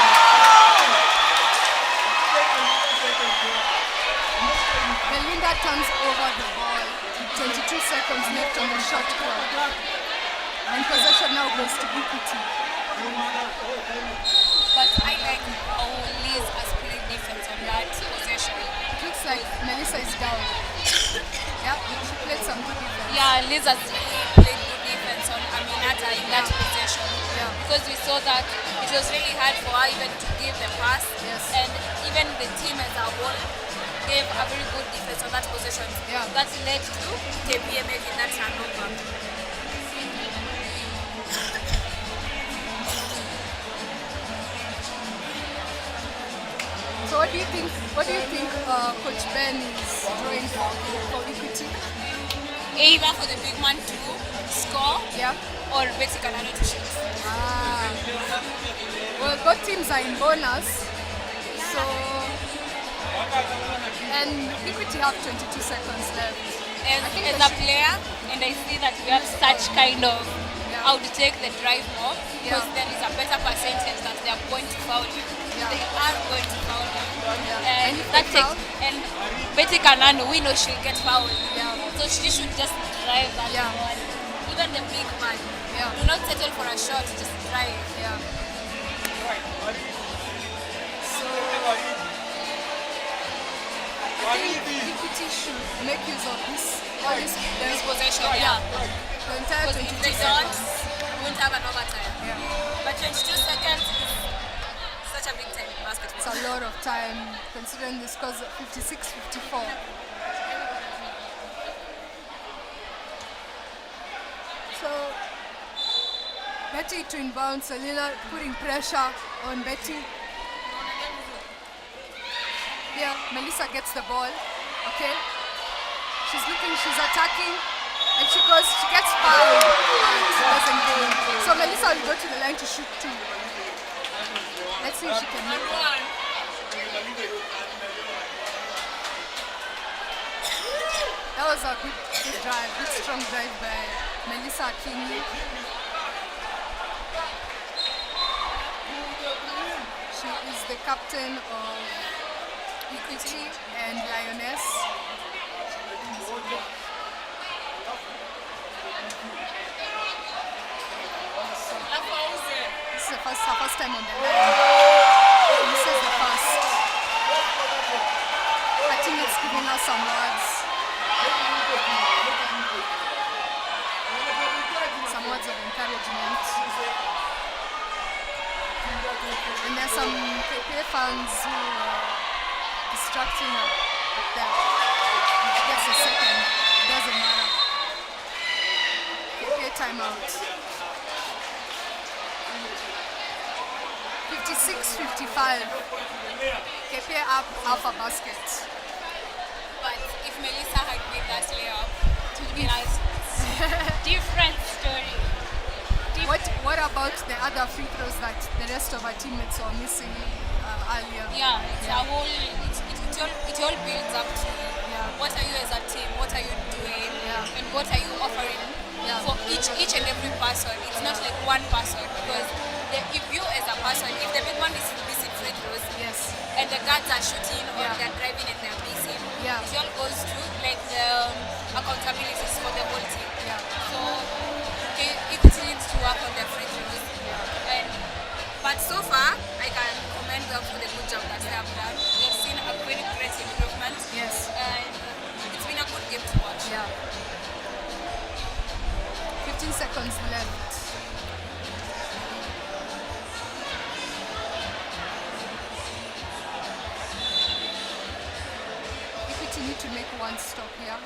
Belinda turns over the ball. 22 seconds left on the shot clock. And possession now goes to Equity. But I like how Liz has played defense on that possession. It looks like Melissa is down. Yeah, she played some good defense. Yeah, Liz has really played good defense on Aminata in that possession. Yeah. Because we saw that it was really hard for her even to give the pass. Yes. And even the team as a whole gave a very good defense on that possession. Yeah. That led to KPA making that turnover. So what do you think? Coach Ben is drawing for Equity? Either for the big man to score Yeah. or basically not to shoot. Well, both teams are in bonus. So and Equity have 22 seconds left. As, I think as they a should- player, and I see that we have such kind of Yeah. how to take the drive more, because Yeah. there is a better percentage that they are going to foul you. Yeah. They are going to foul you. Yeah. And And if that they takes, and Betty Kananu, we know she'll get fouled. Yeah. So she should just drive that Yeah. ball. Even the big man. Yeah. Do not settle for a shot, just drive. Yeah. So I think Equity should make use of this. All this This possession, yeah. the entire Because if 22 they don't, seconds. we won't have an overtime. Yeah. But 22 seconds is such a big time in basketball. It's a lot of time considering the scores of 56-54. So Betty to inbound, Selena putting pressure on Betty. Yeah, Melissa gets the ball Okay? She's looking, she's attacking, and she gets fouled, and she doesn't go. So Melissa will go to the line to shoot 2. Let's see if she can make it. That was a good drive, good strong drive by Melissa King. She is the captain of Equity and Lioness. This is her first time on the line. This is the first. I think it's giving her some words. Some words of encouragement. And there's some KPA fans who are distracting her. That gets a second. Doesn't matter. KPA timeout. 56-55. KPA up half a basket. But if Melissa had made that layup, it would be nice. Different story. What about the other free throws that the rest of our teammates were missing earlier? Yeah, it's a whole. It all builds up to what are you as a team, what are you doing, and what are you offering for each and every person. It's not like one person, because if you as a person, if the big one is missing free throws, and the guards are shooting or they're driving and they're missing, it all goes to like the accountabilities for the whole team. So if it needs to work on the free throws, but so far I can commend them for the good job that they have done. They've seen a very great improvement. And it's been a good game to watch. 15 seconds left. Equity need to make one stop here.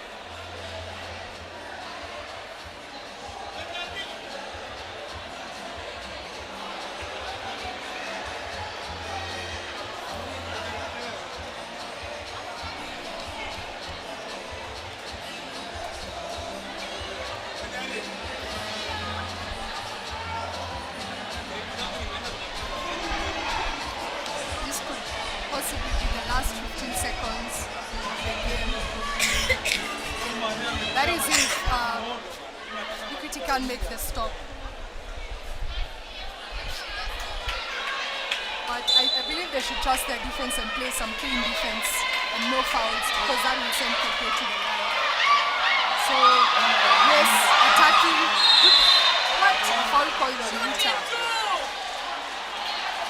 That is if Equity can make the stop. But I believe they should trust their defense and play some clean defense and no fouls, because that will send KPA to the line. So, yes, attacking. What? A foul called on Rita.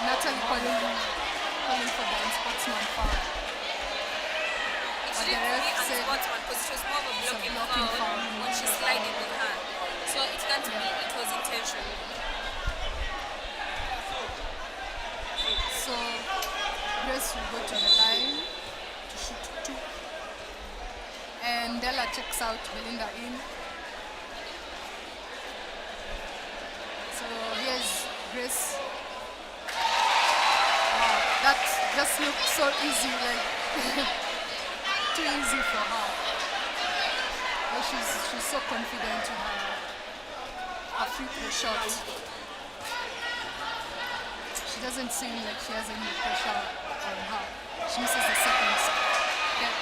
Natalie calling for the unsportsman foul. She didn't really unsportsman because it was more of a blocking foul when she slided with her. So it can't be, it was intentional. So Grace will go to the line to shoot 2. And Della checks out Belinda in. So here's Grace. Wow, that just looks so easy, like too easy for her. But she's so confident in her free throw shot. She doesn't seem like she has any pressure on her. She misses the second. Okay.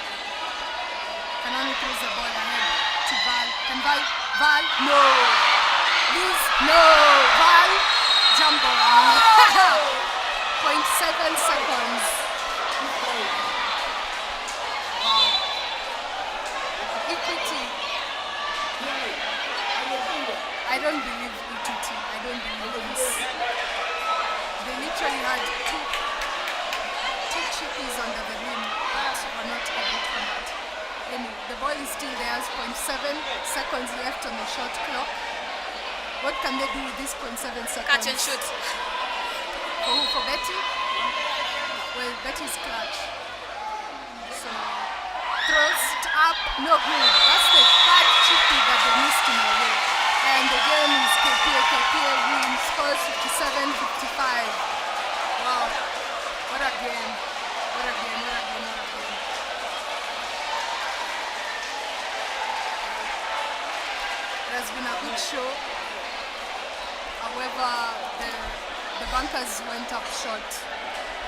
Kanani throws the ball ahead to Val. Can Val? No! Please, no! Val, jump on. 0.7 seconds. Wow. Equity. I don't believe Equity. I don't believe this. They literally had two chippies under the rim that were not able to convert. Anyway, the ball is still there. 0.7 seconds left on the shot clock. What can they do with this 0.7 seconds? Catch and shoot. For who? For Betty? Well, Betty's clutch. So, throws it up, no good. That's the third chippy that they missed in a row. And the game is KPA. KPA wins, scores 57-55. Wow. What a game. What a game, what a game, what a game. has been a good show. However, the bunkers went up short,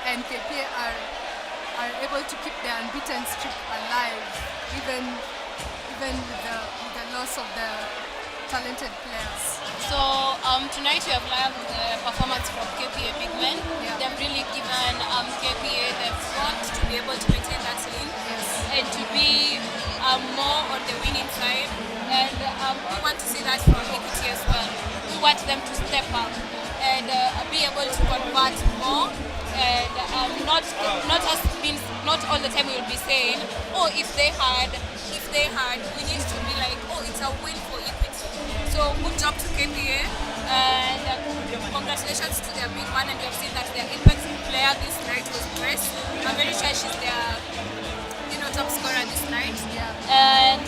and KPA are able to keep their unbeaten streak alive, even with the loss of the talented players. So tonight we have learned the performance from KPA Big Men. Yeah. They've really given KPA the front to be able to maintain that lead and to be more on the winning side. And we want to see that from Equity as well. We want them to step up and be able to convert more. And not all the time we will be saying, oh, if they had, we need to be like, oh, it's a win for Equity. So good job to KPA, and congratulations to their big one. And you have seen that their impact player this night was Grace. I'm very sure she's their top scorer this night. Yeah. And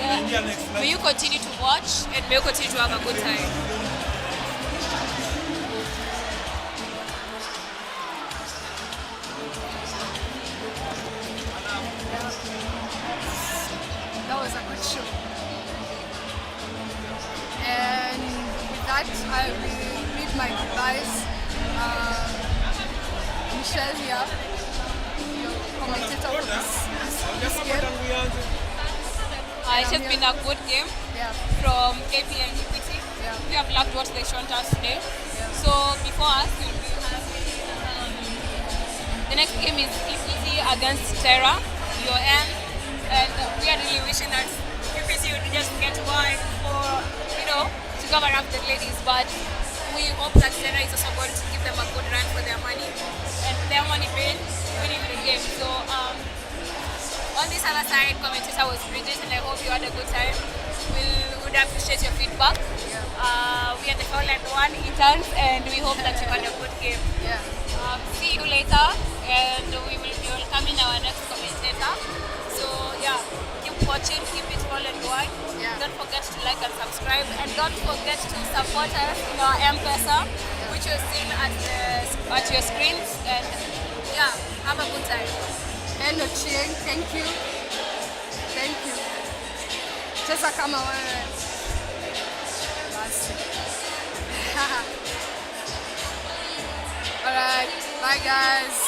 may you continue to watch, and may you continue to have a good time. That was a good show. And with that, I will read my goodbyes. Michelle here, your commentator for this game. It has been a good game Yeah, from KPA and Equity. Yeah. We have loved what they shown us today. Yeah. So before us, we'll be the next game is Equity against Terra, UON, and we are really wishing that Equity would just get one for, to cover up the ladies, but we hope that Terra is also going to give them a good run for their money, and their money being winning the game. So on this other side, commentator was Bridget, and I hope you had a good time. We would appreciate your feedback. We are the Foul and One interns, and we hope that you had a good game. yeah. See you later, and we will come in our next commentator. So yeah, keep watching, keep it Foul and One. Yeah. Don't forget to like and subscribe, and don't forget to support us in our M-Pesa, which you're seeing at your screens. And yeah, have a good time. And Ochieng, thank you. Thank you. Cheza kama wewe. Basi. Alright, bye guys.